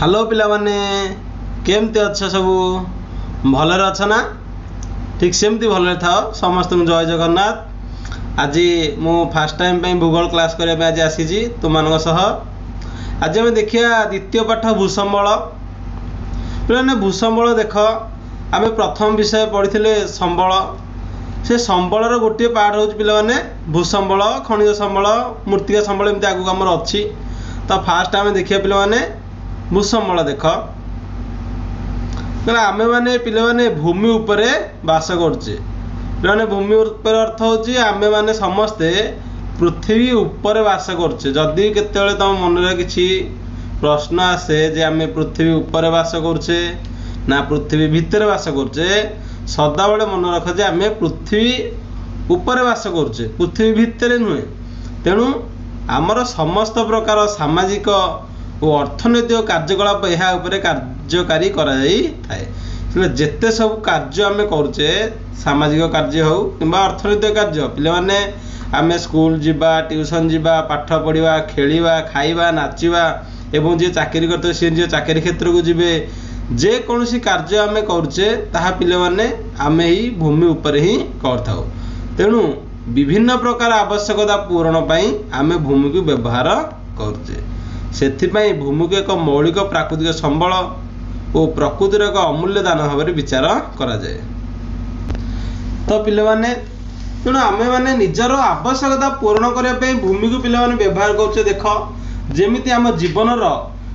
Hello पिला माने केमती अच्छा सबू भलरे अच्छा ना ठीक सेमती भलरे था समस्त जय जगन्नाथ। आज मु फास्ट टाइम पे भूगोल क्लास करने आज आसी तुम आज आम देखिए द्वितीय पाठ भूसंबल पे भूसंबल देख आम प्रथम विषय पढ़ी संबल से संबलर गोटे पार्ट हूँ पिला माने भूसंबल खनिज संबल मृत्तिका संबल एमती आगू आमर अच्छी। तो फास्ट आम देखिए पिला माने भूसंबल देख आमे माने पिला माने भूमि उपरे बास करछे पिला भूमि उपर अर्थ होची आमे माने समस्ते पृथ्वी उपरे बास करछे। जदि केतेबेले तम मन रे किछि प्रश्न आसे जे आमे पृथ्वी उपरे बास करछे ना पृथ्वी भितर बास करछे सदा बेले मन रख जे आमे पृथ्वी उपरे बास करछे पृथ्वी भितर नुहे। तेणु आमर समस्त प्रकार सामाजिक और अर्थनैतिक कार्यकलाप यह कार्यकारी कराए जेते सब कार्य आम करुचे सामाजिक कार्य हो कि अर्थनैतिक कार्य पिला माने आमे स्कूल जीवा ट्यूशन जीवा पाठ पढ़ा खेलिबा खाइबा नाचिबा एवं जे चाकरी करते सी जे चाकरी क्षेत्र को जीवे जे कौन कार्य आम करुचे ताहा पिला माने आमे ही भूमि उपर ही करथाउ। तेणु विभिन्न प्रकार आवश्यकता पूरण पाई आमे भूमि को व्यवहार करुचे सेथिपाई भूमि को एक मौलिक प्राकृतिक संबल और प्रकृतिर एक अमूल्य दान भाव में विचार करा जाए। तो पिले माने तेणु आमे माने निजर आवश्यकता पूरण करने भूमि को पिले माने व्यवहार करछे। देख जेमिति आम जीवन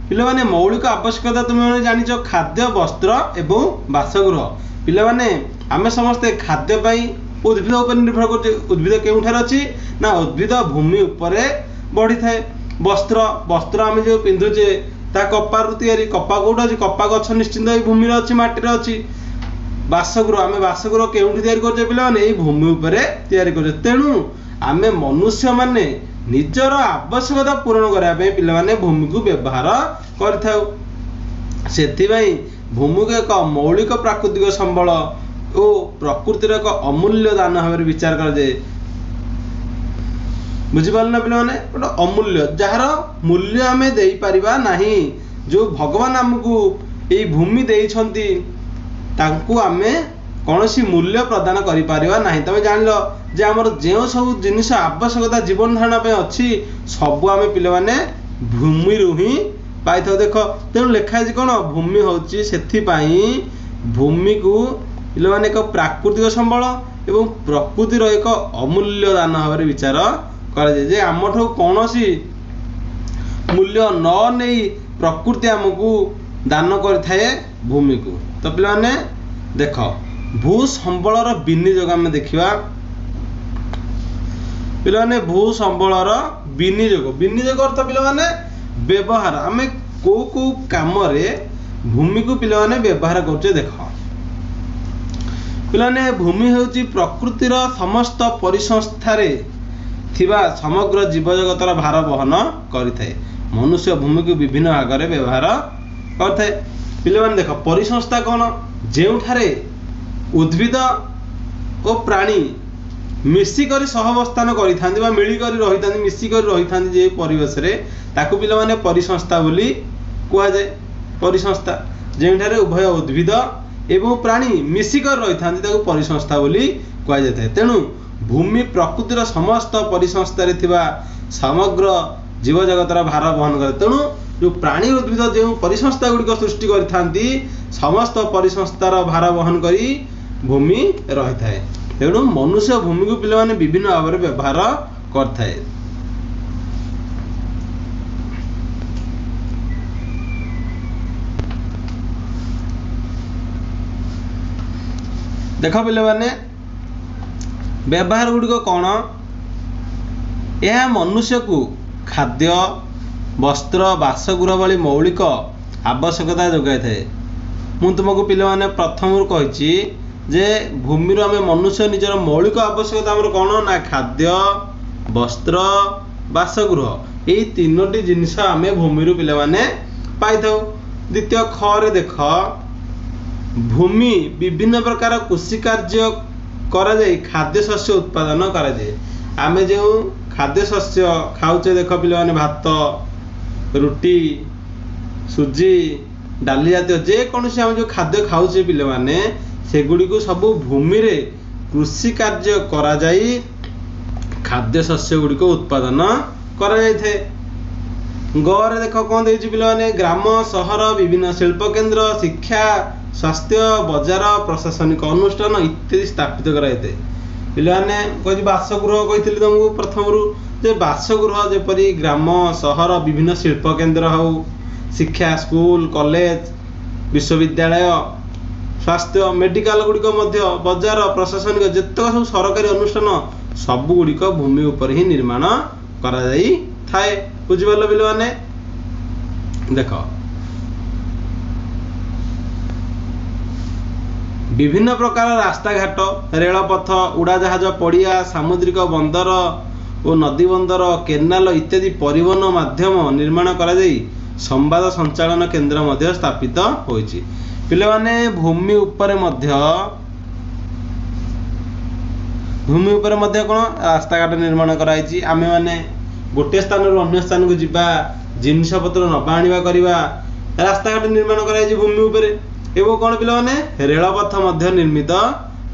पिले माने मौलिक आवश्यकता तुम माने जानिछ खाद्य वस्त्र एवं बासगृह पिले माने आमे समस्ते खाद्य पाई उद्भिद उपर निर्भर करछे। उद्भिद केउठार अछि ना उद्भिद भूमि उपरे बढ़ी थाए। वस्त्र वस्त्र आम जो पिंधुचे ता कपार तैयारी कपा कौट अच्छी कपा गछ निश्चिंत भूमि अच्छी माटी अच्छी। बासगृह आम बासगृह केउठी तैयारी करछे पिला माने एई भूमि उपरे तैयारी करछे। तेणु आमे मनुष्य माने निजर आवश्यकता पूरण करबा पे पिला माने भूमि को व्यवहार करथाउ। सेथिबाई भूमि को एक मौलिक प्राकृतिक संबल और प्रकृतिर एक अमूल्य दान भाव विचार कर जाए। बुझिपाल ना पिला माने गोटे अमूल्य जार मूल्य आमे देई परिबा नाही जो भगवान आमको ये भूमि देइछंती तांकु आमे कौनसी मूल्य प्रदान करि परिबा नाही। तमे जानलो जे हमर जेउ सब जिनिस आवश्यकता जीवन धारण पे अछि सब आमे पिला माने भूमि रु ही पाइथो। देखो तेणु लेखा जे कोन भूमि होची सेथि पाई भूमि को पिला माने एक प्राकृतिक संबल एवं प्रकृतिर एक अमूल्य दान भाव विचार जे आमठो कौनसी मूल्य न नहीं प्रकृति आमको दान करथाए भूमि को। तो पिला माने देख भूसंबलर विनियोग आम देखा पिला माने भूसंबलर विनियोग अर्थ पिला माने व्यवहार आम को काम रे भूमि को पिला माने व्यवहार करछे। देख पिला माने भूमि होची प्रकृतिर समस्त परिसंस्थारे थिबा समग्र जीव जगतर भार बहन करिथाए। मनुष्य भूमि को विभिन्न भाग में व्यवहार करथाए। पिले माने देख परिसंस्था कौन जेउठारे उद्भिद और प्राणी मिसिकर सहवस्थान करिथांती बा मिलिकर रहिथांती मिसिकर रहिथांती जे परिवेश रे ताकू पिले माने परिसंस्था बोली कुआ जाए। परिसंस्था जेउठारे उभय उद्भिद एवं प्राणी मिसिकर रहिथांती ताकू परिसंस्था बोली कुआ जाय। तेणु भूमि प्रकृतिर समस्त परिसंस्थारे थिबा समग्र जीव जगतर भार बहन करे। तेणु जो प्राणी उद्भिद जो परिसंस्था गुड़िक सृष्टि करथांती समस्त परिसंस्थार भार बहन करी भूमि रही थाए। तेणु मनुष्य भूमि को पिले माने विभिन्न भाव में व्यवहार करथाए। देख पिले माने व्यवहार गुड़िक कौन यह मनुष्य को खाद्य वस्त्र बासगृह भली मौलिक आवश्यकता जोगाई थाए। मु तुमको पिले माने प्रथम कही जे भूमि आम मनुष्य निजर मौलिक आवश्यकता आमर कौन ना खाद्य वस्त्र बासगृह यही तीनोटी जिनिस आम भूमि पिले माने पाई थाउ। द्वितीय ख रे देख भूमि विभिन्न प्रकार कृषि कार्य करा जाए खाद्य शस्य उत्पादन करा जाए। आमे जो खाद्य शस्य खाऊचे देख पिले माने भात रुटी ସୁଜି ଡାଲି ଜାତୀୟ ଯେକୌଣସି ଆମେ ଯେଉଁ ଖାଦ୍ୟ ଖାଉଛେ ପିଲାମାନେ ସେଗୁଡ଼ିକୁ ସବୁ ଭୂମିରେ କୃଷି କାର୍ଯ୍ୟ କରାଯାଇ ଖାଦ୍ୟ ଶସ୍ୟ ଗୁଡ଼ିକ ଉତ୍ପାଦନ କରାଯାଇଥାଏ। ଗରେ ଦେଖ କ'ଣ ଦେଇଛି ପିଲାମାନେ ଗ୍ରାମ ସହର ବିଭିନ୍ନ ଶିଳ୍ପ କେନ୍ଦ୍ର ଶିକ୍ଷା ସ୍ୱାସ୍ଥ୍ୟ ବଜାର ପ୍ରଶାସନିକ ଅନୁଷ୍ଠାନ ଇତ୍ୟାଦି ସ୍ଥାପିତ କରାଯାଇଥାଏ। ପିଲାମାନେ କହିଛି ବାସଗୃହ କହିଥିଲି ତମକୁ ପ୍ରଥମରୁ ଯେ ବାସଗୃହ ଯେପରି ଗ୍ରାମ ସହର ବିଭିନ୍ନ ଶିଳ୍ପ କେନ୍ଦ୍ର ହେଉ ଶିକ୍ଷା ସ୍କୁଲ କଲେଜ ବିଶ୍ୱବିଦ୍ୟାଳୟ ସ୍ୱାସ୍ଥ୍ୟ ମେଡିକାଲ ଗୁଡ଼ିକ ମଧ୍ୟ ବଜାର ପ୍ରଶାସନିକ ଯେତେକ ସବୁ ସରକାରୀ ଅନୁଷ୍ଠାନ ସବୁଗୁଡ଼ିକ ଭୂମି ଉପରେ ହିଁ ନିର୍ମାଣ କରାଯାଇଥାଏ। ବୁଝିପାରିଲ ପିଲାମାନେ? ଦେଖ ବିଭିନ୍ନ ପ୍ରକାର ରାସ୍ତାଘାଟ ରେଳପଥ ଉଡ଼ାଜାହାଜ ପଡ଼ିଆ ସାମୁଦ୍ରିକ ବନ୍ଦର ଓ ନଦୀ ବନ୍ଦର କେନାଲ ଇତ୍ୟାଦି ପରିବହନ ମାଧ୍ୟମ ନିର୍ମାଣ କରାଯାଇ ସମ୍ବାଦ ସଞ୍ଚାଳନ କେନ୍ଦ୍ର ମଧ୍ୟ ସ୍ଥାପିତ ହୋଇଛି। ପିଲାମାନେ ଭୂମି ଉପରେ ମଧ୍ୟ କ'ଣ ରାସ୍ତାଘାଟ ନିର୍ମାଣ କରାଯାଇଛି। ଆମେମାନେ ଗୋଟିଏ ସ୍ଥାନରୁ ଅନ୍ୟ ସ୍ଥାନକୁ ଯିବା ଜିନିଷପତ୍ର ନେବା ଆଣିବା କରିବା ରାସ୍ତାଘାଟ ନିର୍ମାଣ କରାଯାଇଛି ଭୂମି ଉପରେ। ଏବଂ କ'ଣ ପିଲାମାନେ ରେଳପଥ ମଧ୍ୟ ନିର୍ମିତ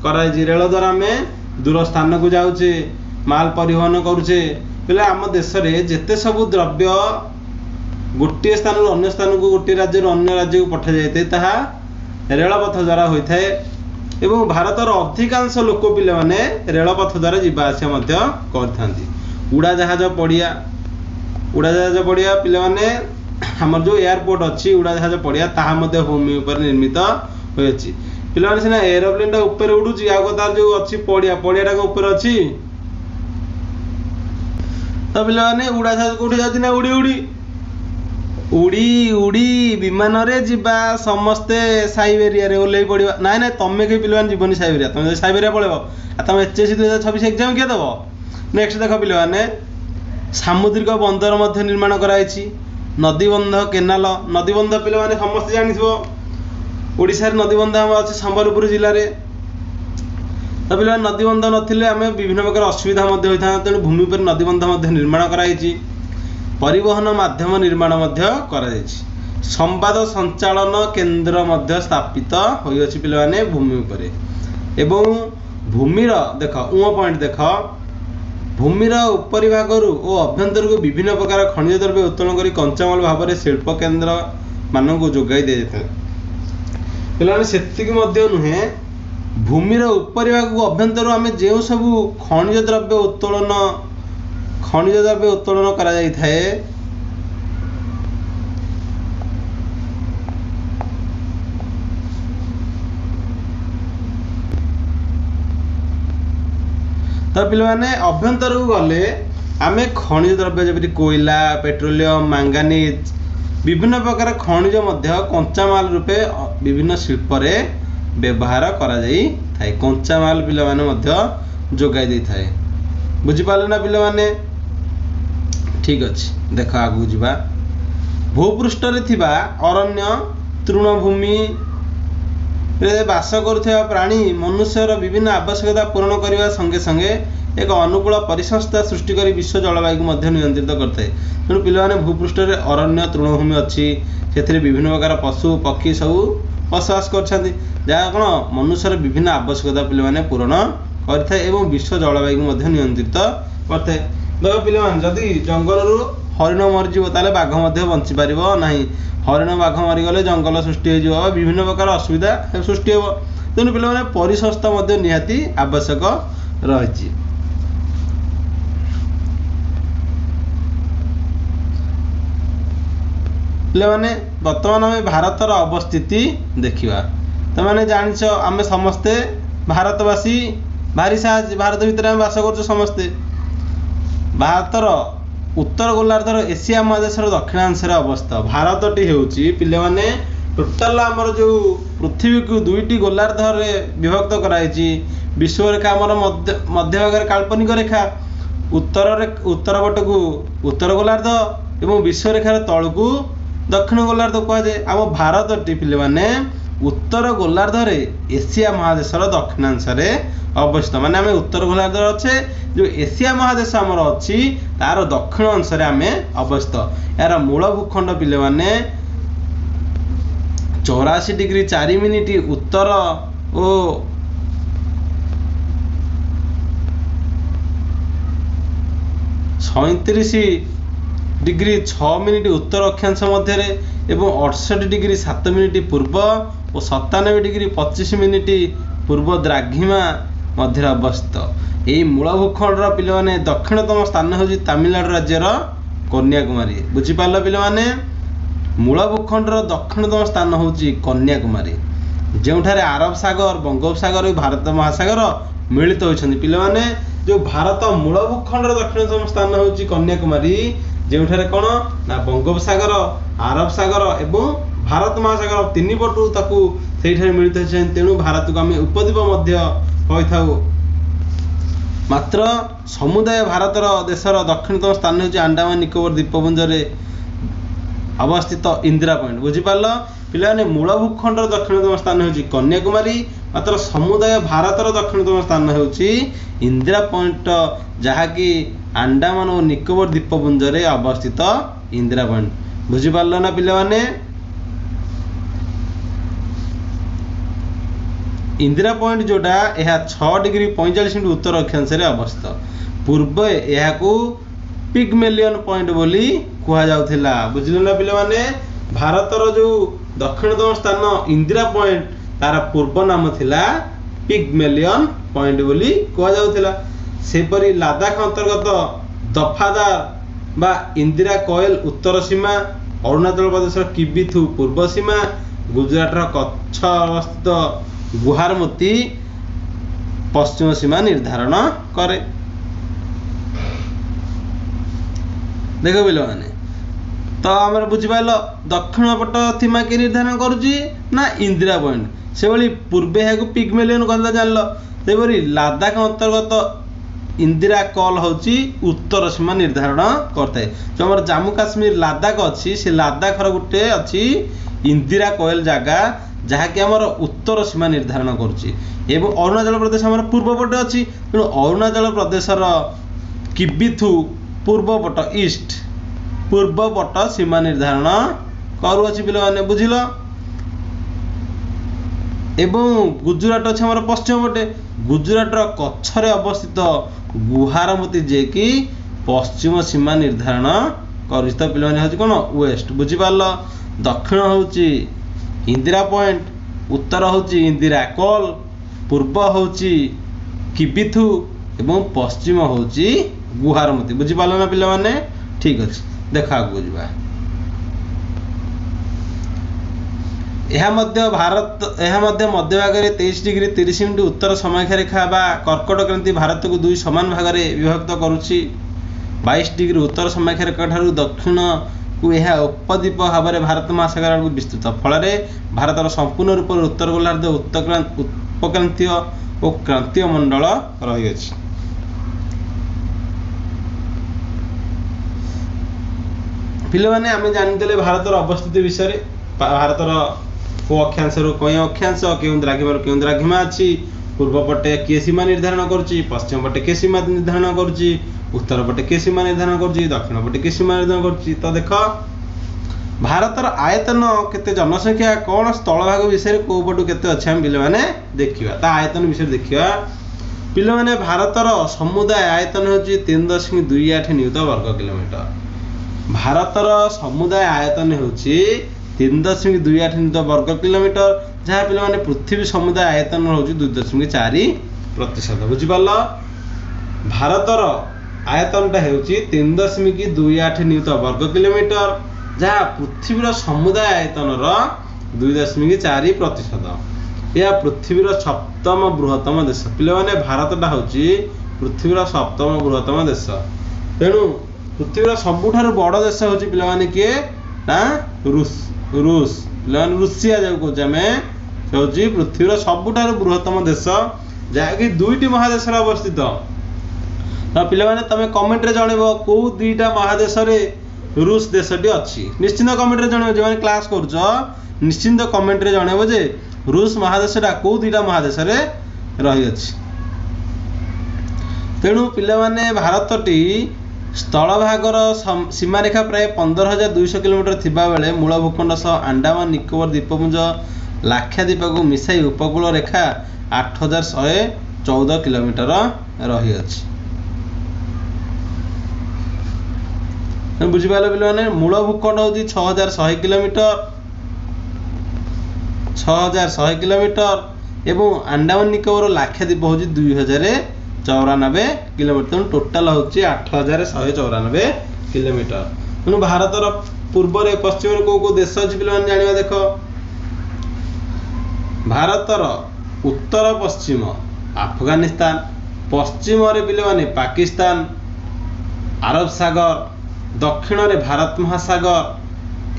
କରାଯାଇଛି। ରେଳ ଦ୍ୱାରା ଆମେ ଦୂର ସ୍ଥାନକୁ ଯାଉଛେ ମାଲ ପରିବହନ କରୁଛେ। ପିଲା ଆମ ଦେଶରେ ଯେତେ ସବୁ ଦ୍ରବ୍ୟ ଗୋଟିଏ ସ୍ଥାନରୁ ଅନ୍ୟ ସ୍ଥାନକୁ ଗୋଟିଏ ରାଜ୍ୟରୁ ଅନ୍ୟ ରାଜ୍ୟକୁ ପଠାଯାଇଥାଏ ତାହା ରେଳପଥ ଦ୍ୱାରା ହୋଇଥାଏ। ଏବଂ ଭାରତର ଅଧିକାଂଶ ଲୋକ ପିଲାମାନେ ରେଳପଥ ଦ୍ୱାରା ଯିବା ଆସିବା ମଧ୍ୟ କରିଥାନ୍ତି। ଉଡ଼ାଜାହାଜ ପଡ଼ିଆ ପିଲାମାନେ ଆମର ଯେଉଁ ଏୟାରପୋର୍ଟ ଅଛି ଉଡ଼ାଜାହାଜ ପଡ଼ିଆ ତାହା ମଧ୍ୟ ଭୂମି ଉପରେ ନିର୍ମିତ ହୋଇଅଛି। ପିଲାମାନେ ସିନା ଏରୋପ୍ଲେନଟା ଉପରେ ଉଡ଼ୁଛି ଆଉ ତାର ଯେଉଁ ଅଛି ପଡ଼ିଆଟା ଉପରେ ଅଛି। ତ ପିଲାମାନେ ଉଡ଼ାଜାହାଜ କୋଉଠି ଯାଉଛି ନା ଉଡ଼ି ବିମାନରେ ଯିବା ସମସ୍ତେ ସାଇବେରିଆରେ ଓହ୍ଲେଇ ପଡ଼ିବା। ନାଇଁ ତମେ କେହି ପିଲାମାନେ ଯିବନି ସାଇବେରିଆ। ତମେ ଯଦି ସାଇବେରିଆ ପଳେଇବ ଆଉ ତମେ HSC 2026 ଏକ୍ଜାମ କିଏ ଦେବ? ନେକ୍ସଟ ଦେଖ ପିଲାମାନେ ସାମୁଦ୍ରିକ ବନ୍ଦର ମଧ୍ୟ ନିର୍ମାଣ କରାଯାଇଛି। ନଦୀବନ୍ଧ କେନାଲ ନଦୀବନ୍ଧ ପିଲାମାନେ ସମସ୍ତେ ଜାଣିଥିବ ଓଡ଼ିଶାରେ ନଦୀବନ୍ଧ ଆମର ଅଛି ସମ୍ବଲପୁର ଜିଲ୍ଲାରେ। ତ ପିଲାମାନେ ନଦୀବନ୍ଧ ନଥିଲେ ଆମେ ବିଭିନ୍ନ ପ୍ରକାର ଅସୁବିଧା ମଧ୍ୟ ହୋଇଥାନ୍ତା। ତେଣୁ ଭୂମି ଉପରେ ନଦୀବନ୍ଧ ମଧ୍ୟ ନିର୍ମାଣ କରାଯାଇଛି। ପରିବହନ ମାଧ୍ୟମ ନିର୍ମାଣ ମଧ୍ୟ କରାଯାଇଛି। ସମ୍ବାଦ ସଞ୍ଚାଳନ କେନ୍ଦ୍ର ମଧ୍ୟ ସ୍ଥାପିତ ହୋଇଅଛି ପିଲାମାନେ ଭୂମି ଉପରେ। ଏବଂ ଭୂମିର ପଏଣ୍ଟ ଦେଖ ଭୂମିର ଉପରିଭାଗରୁ ଓ ଅଭ୍ୟନ୍ତରକୁ ବିଭିନ୍ନ ପ୍ରକାର ଖଣିଜ ଦ୍ରବ୍ୟ ଉତ୍ତୋଳନ କରି କଞ୍ଚାମାଲ ଭାବରେ ଶିଳ୍ପ କେନ୍ଦ୍ର ମାନଙ୍କୁ ଯୋଗାଇ ଦିଆଯାଇଥାଏ। ପିଲାମାନେ ସେତିକି ମଧ୍ୟ ନୁହେଁ ଭୂମିର ଉପରିଭାଗକୁ ଅଭ୍ୟନ୍ତରରୁ ଆମେ ଯେଉଁ ସବୁ ଖଣିଜ ଦ୍ରବ୍ୟ ଉତ୍ତୋଳନ କରାଯାଇଥାଏ ତ ପିଲାମାନେ ଅଭ୍ୟନ୍ତରକୁ ଗଲେ ଆମେ ଖଣିଜ ଦ୍ରବ୍ୟ ଯେପରି କୋଇଲା ପେଟ୍ରୋଲିୟମ ମାଙ୍ଗାନିଜ ବିଭିନ୍ନ ପ୍ରକାର ଖଣିଜ ମଧ୍ୟ କଞ୍ଚାମାଲ ରୂପେ ବିଭିନ୍ନ ଶିଳ୍ପରେ ବ୍ୟବହାର କରାଯାଇଥାଏ। କଞ୍ଚାମାଲ ପିଲାମାନେ ମଧ୍ୟ ଯୋଗାଇ ଦେଇଥାଏ। ବୁଝିପାରିଲେ ନା ପିଲାମାନେ? ଠିକ ଅଛି ଦେଖ ଆଗକୁ ଯିବା। ଭୂପୃଷ୍ଠରେ ଥିବା ଅରଣ୍ୟ ତୃଣଭୂମିରେ ବାସ କରୁଥିବା ପ୍ରାଣୀ ମନୁଷ୍ୟର ବିଭିନ୍ନ ଆବଶ୍ୟକତା ପୂରଣ କରିବା ସଙ୍ଗେ ସଙ୍ଗେ ଏକ ଅନୁକୂଳ ପରିସଂସ୍ଥା ସୃଷ୍ଟି କରି ବିଶ୍ୱ ଜଳବାୟୁକୁ ମଧ୍ୟ ନିୟନ୍ତ୍ରିତ କରିଥାଏ। ତେଣୁ ପିଲାମାନେ ଭୂପୃଷ୍ଠରେ ଅରଣ୍ୟ ତୃଣଭୂମି ଅଛି ସେଥିରେ ବିଭିନ୍ନ ପ୍ରକାର ପଶୁ ପକ୍ଷୀ ସବୁ ବସବାସ କରିଛନ୍ତି ଯାହା କ'ଣ ମନୁଷ୍ୟର ବିଭିନ୍ନ ଆବଶ୍ୟକତା ପିଲାମାନେ ପୂରଣ କରିଥାଏ ଏବଂ ବିଶ୍ୱ ଜଳବାୟୁକୁ ମଧ୍ୟ ନିୟନ୍ତ୍ରିତ କରିଥାଏ। ଦେଖ ପିଲାମାନେ ଯଦି ଜଙ୍ଗଲରୁ ହରିଣ ମରିଯିବ ତାହେଲେ ବାଘ ମଧ୍ୟ ବଞ୍ଚିପାରିବ ନାହିଁ। ହରିଣ ବାଘ ମରିଗଲେ ଜଙ୍ଗଲ ସୃଷ୍ଟି ହୋଇଯିବ ବା ବିଭିନ୍ନ ପ୍ରକାର ଅସୁବିଧା ସୃଷ୍ଟି ହେବ। ତେଣୁ ପିଲାମାନେ ପରିସଂସ୍ଥା ମଧ୍ୟ ନିହାତି ଆବଶ୍ୟକ ରହିଛି। ପିଲାମାନେ ବର୍ତ୍ତମାନ ଆମେ ଭାରତର ଅବସ୍ଥିତି ଦେଖିବା। ତମାନେ ଜାଣିଛ ଆମେ ସମସ୍ତେ ଭାରତବାସୀ ଭାରି ସାହାଯ୍ୟ ଭାରତ ଭିତରେ ଆମେ ବାସ କରୁଛୁ ସମସ୍ତେ। ଭାରତର ଉତ୍ତର ଗୋଲାର୍ଦ୍ଧର ଏସିଆ ମହାଦେଶର ଦକ୍ଷିଣାଂଶରେ ଅବସ୍ଥିତ ଭାରତଟି ହେଉଛି ପିଲାମାନେ ଟୋଟାଲ ଆମର ଯେଉଁ ପୃଥିବୀକୁ ଦୁଇଟି ଗୋଲାର୍ଦ୍ଧରେ ବିଭକ୍ତ କରାଯାଇଛି। ବିଶ୍ୱରେଖା ଆମର ମଧ୍ୟଭାଗରେ କାଳ୍ପନିକ ରେଖା ଉତ୍ତର ପଟକୁ ଉତ୍ତର ଗୋଲାର୍ଦ୍ଧ ଏବଂ ବିଶ୍ୱରେଖାର ତଳକୁ ଦକ୍ଷିଣ ଗୋଲାର୍ଦ୍ଧ କୁହାଯାଏ। ଆମ ଭାରତଟି ପିଲାମାନେ ଉତ୍ତର ଗୋଲାର୍ଦ୍ଧରେ ଏସିଆ ମହାଦେଶର ଦକ୍ଷିଣାଂଶରେ ଅବସ୍ଥିତ। ମାନେ ଆମେ ଉତ୍ତର ଗୋଲାର୍ଦ୍ଧରେ ଅଛେ ଯେଉଁ ଏସିଆ ମହାଦେଶ ଆମର ଅଛି ତାର ଦକ୍ଷିଣ ଅଂଶରେ ଆମେ ଅବସ୍ଥିତ। ଏହାର ମୂଳ ଭୂଖଣ୍ଡ ପିଲାମାନେ 84 डिग्री 4 मिनिट उत्तर ओ 37 डिग्री 6 मिनिट उत्तर अक्षांश मध्य एवं 68 डिग्री 7 मिनिट पूर्व और 97 डिग्री 25 मिनिट पूर्व द्राघिमा मध्य अवस्थित। यही मूल भूखंडर पिलाने दक्षिणतम स्थान हूँ तमिलनाडु राज्यर कन्याकुमारी। बुझीपार पिलाने मूल भूखंडर दक्षिणतम स्थान हूँ कन्याकुमारी, जोठारे अरब सागर बंगोपसागर और भारत महासागर मिलित होती। पिलाने जो भारत मूल भूखंडर दक्षिणतम स्थान हूँ कन्याकुमारी, जोठारे कौन ना बंगोपसागर अरब सागर एवं भारत महासागर तीन पटू ताकू से मिलित होती। तेणु भारत को आम उपद्वीप कही। मात्र समुदाय भारतर देशर दक्षिणतम स्थान हूँ अंडमान निकोबर द्वीपपुंज अवस्थित इंदिरा पॉइंट। बुझीपार पिलाने मूल भूखंडर दक्षिणतम स्थान हूँ कन्याकुमारी, मात्र समुदाय भारतर दक्षिणतम स्थान हूँ इंदिरा पॉइंट, जहाँकि अंडमान और निकोबर द्वीपपुंज अवस्थित इंदिरा पॉइंट। बुझीपार ना पिलाने इंदिरा पॉइंट जोटा यह 6 डिग्री 45 मिनट उत्तर अक्षांश अवस्थित। पूर्व यह पिगमेलियन पॉइंट बोली कहा जाउथिला। बुझिले ना पिलाने भारतर जो दक्षिणतम स्थान इंदिरा पॉइंट तार पूर्व नाम थिला पिगमेलियन पॉइंट बोली कहा जाउथिला। सेपरी लद्दाख अंतर्गत दफादार बा इंदिरा कोयल उत्तर सीमा, अरुणाचल प्रदेश किबिथु पूर्व सीमा, गुजरात कच्छ अवस्थित गुहारमती पश्चिम सीमा निर्धारण करे। देख पिलाने तो आम बुझिपार दक्षिण पट सीमा किए निर्धारण करुच्ची ना इंदिरा पॉइंट, से भाई पूर्वे यहाँ पिगमेलियन कहला जान। सेपरी लद्दाख अंतर्गत इंदिरा कॉल हूँ उत्तर सीमा निर्धारण करता। जो आम जम्मू काश्मीर लद्दाख अच्छी से लद्दाखर गोटे अच्छी इंदिरा कोयल जगह जहाँकि आमर उत्तर सीमा निर्धारण करुच्ची। अरुणाचल प्रदेश आम पूर्व पटे अच्छी, तेणु अरुणाचल प्रदेशर किबिथु पूर्वपट ईस्ट पूर्वपट सीमा निर्धारण करुअछि पिलाने। बुझिल एवं गुजरात अच्छे आम पश्चिम पटे, गुजरातर कच्छरे अवस्थित गुहारमती जे कि पश्चिम सीमा निर्धारण कर पिलाने कौन वेस्ट। बुझीपार दक्षिण हूँ इंदिरा पॉइंट, उत्तर हूँ इंदिरा कॉल, पूर्व हूँ किबिथु एवं पश्चिम हूँ गुहारमती। बुझीपार ना पिलाने ठीक अच्छे। देखा बुझा यह मध्य भाग में 23 डिग्री 30 मिनट उत्तर समाख्या रेखा बा कर्कट क्रांति भारत को दुई समान भाग में विभक्त करुच्ची। 22 डिग्री उत्तर समाख्या रेखा ठारू दक्षिण को यह उपद्वीप भाव में भारत महासागर को विस्तृत। फल भारतर संपूर्ण रूप से उत्तर गोलार्ध उपक्रांतीय और क्रांतीय मंडल रही। पिलाने आम जानी भारतर अवस्थित विषय, भारतर को अक्षांश रू कई अक्षांश क्यों द्राघिमा क्यों द्राघिमा अच्छी, पूर्व पटे किए सीमा निर्धारण करुच्ची, पश्चिम पटे किए सीमा निर्धारण करुच्ची, उत्तर पटे किए सीमा निर्धारण करुच्ची, दक्षिण पटे किए सीमा निर्धारण करुच्ची। तो देख भारतर आयतन केते जनसंख्या कौन स्थल भाग विषय को पटू केते अच्छे आम पिलाने देखिबा, ता आयतन विषय देखिबा। पिलाने भारतर समुदाय आयतन हूँ 3.28 नियुत वर्ग किलोमीटर। भारतर समुदाय आयतन हूँ 3.28 नियुत वर्ग किलोमीटर, जहाँ पिलाने पृथ्वी समुदाय आयतन हूँ 2.4%। बुझीपार भारतर आयतनटा हूँ 3.28 नियुत वर्ग किलोमीटर, जहाँ पृथ्वीर समुदाय आयतन 2.4%। यह पृथ्वीर सप्तम बृहत्तम देश। पिलाने भारतटा हूँ पृथ्वीर सप्तम बृहत्तम देश। तेणु पृथ्वीर सबुठारु बड़ देश हूँ पिलाने किए ना रूस। पिलाने रूसिया जो कहे आम हूँ पृथ्वीर सबुठारु बृहत्तम देश, जहाँकि 2टी महादेश अवस्थित। तो पिलाने तमें कमेंट रे जनइब कौ 2टा महादेश रूस देशटी अच्छी, निश्चिंत कमेंट रे जनइब। जो क्लास कर निश्चिंत कमेंट रे जनइब जे रूस महादेशटा कौ 2टा महादेश रही अछि। तेणु पिलाने भारतटी ସ୍ଥଳଭାଗର ସୀମାରେଖା ପ୍ରାୟ 15,200 କିଲୋମିଟର ଥିବା ବେଳେ ମୂଳ ଭୂଖଣ୍ଡ ସହ ଆଣ୍ଡାମାନ ନିକୋବର ଦ୍ୱୀପପୁଞ୍ଜ ଲାକ୍ଷାଦ୍ୱୀପକୁ ମିଶାଇ ଉପକୂଳ ରେଖା 8,114 କିଲୋମିଟର ରହିଅଛି। ବୁଝିପାରିଲ ପିଲାମାନେ, ମୂଳ ଭୂଖଣ୍ଡ ହେଉଛି 6,100 କିଲୋମିଟର 6,100 କିଲୋମିଟର ଏବଂ ଆଣ୍ଡାମାନ ନିକୋବର ଲାକ୍ଷାଦ୍ୱୀପ ହେଉଛି 2,094 କିଲୋମିଟର। ତେଣୁ ଟୋଟାଲ ହେଉଛି 8,194 କିଲୋମିଟର। ତେଣୁ ଭାରତର ପୂର୍ବରେ ପଶ୍ଚିମରେ କୋଉ କୋଉ ଦେଶ ଅଛି ପିଲାମାନେ ଜାଣିବା। ଦେଖ, ଭାରତର ଉତ୍ତର ପଶ୍ଚିମ ଆଫଗାନିସ୍ତାନ, ପଶ୍ଚିମରେ ପିଲାମାନେ ପାକିସ୍ତାନ, ଆରବ ସାଗର, ଦକ୍ଷିଣରେ ଭାରତ ମହାସାଗର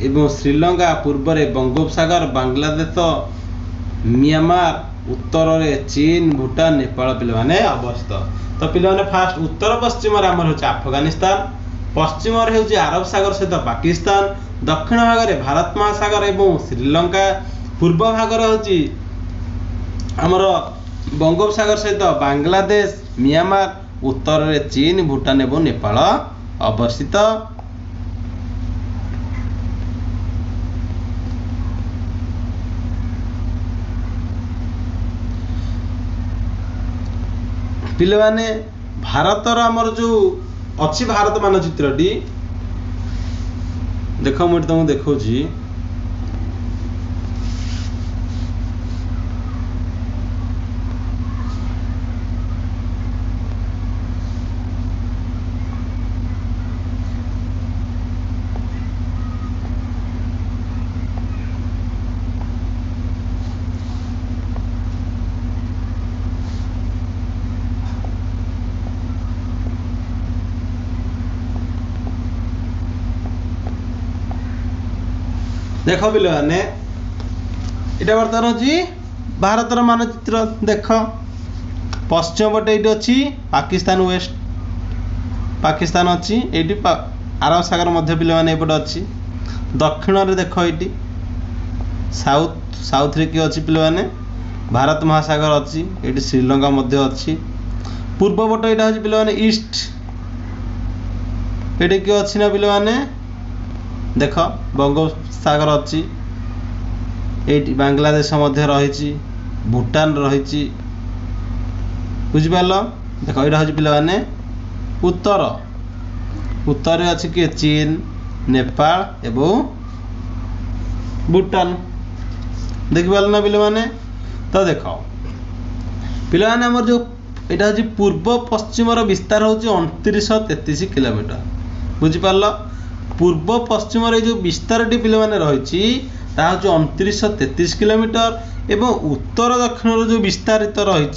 ଏବଂ ଶ୍ରୀଲଙ୍କା, ପୂର୍ବରେ ବଙ୍ଗୋପସାଗର, ବାଂଲାଦେଶ, ମିଆଁମାର, ଉତ୍ତରରେ ଚୀନ, ଭୁଟାନ, ନେପାଳ ପିଲାମାନେ ଅବସ୍ଥିତ। ତ ପିଲାମାନେ ଫାଷ୍ଟ ଉତ୍ତର ପଶ୍ଚିମରେ ଆମର ହେଉଛି ଆଫଗାନିସ୍ତାନ, ପଶ୍ଚିମରେ ହେଉଛି ଆରବ ସାଗର ସହିତ ପାକିସ୍ତାନ, ଦକ୍ଷିଣ ଭାଗରେ ଭାରତ ମହାସାଗର ଏବଂ ଶ୍ରୀଲଙ୍କା, ପୂର୍ବ ଭାଗରେ ହେଉଛି ଆମର ବଙ୍ଗୋପସାଗର ସହିତ ବାଂଲାଦେଶ, ମିଆଁମାର, ଉତ୍ତରରେ ଚୀନ, ଭୁଟାନ ଏବଂ ନେପାଳ ଅବସ୍ଥିତ। ପିଲାମାନେ ଭାରତର ଆମର ଯୋଉ ଅଛି ଭାରତ ମାନଚିତ୍ରଟି ଦେଖ, ମୁଁ ଏଠି ତମକୁ ଦେଖାଉଛି। देख पिलाने यहाँ बर्तमान अच्छी भारतर मानचित्र। देख पश्चिम पटे ये अच्छी पाकिस्तान, वेस्ट पाकिस्तान अच्छी ये आरब सागर मध्य पिलाने एपटे अच्छी। दक्षिण रे देख ये साउथ रे किए अच्छी पिलाने भारत महासागर अच्छी, ये श्रीलंका मध्य अच्छी। पूर्व पट यहाँ हूँ पिलाने ईस्ट, ये किए अच्छी ना पिलाने देख बंगोपसागर अच्छी, ये बांग्लादेश मध्य रही, भूटान रही, बुझिपार। देख यहाँ हूँ पिलाने उत्तर, उत्तर अच्छी किए चीन, नेपाल एवं भूटान, देखिपार ना पिलाने। तो देख पिलाने आमर जो यहाँ हूँ पूर्व पश्चिम विस्तार हूँ 2933 किलोमीटर, बुझिपार। पूर्व पश्चिम जो विस्तारटी पिलाने रही 2933 किलोमीटर एवं उत्तर दक्षिण जो विस्तारित रही हूँ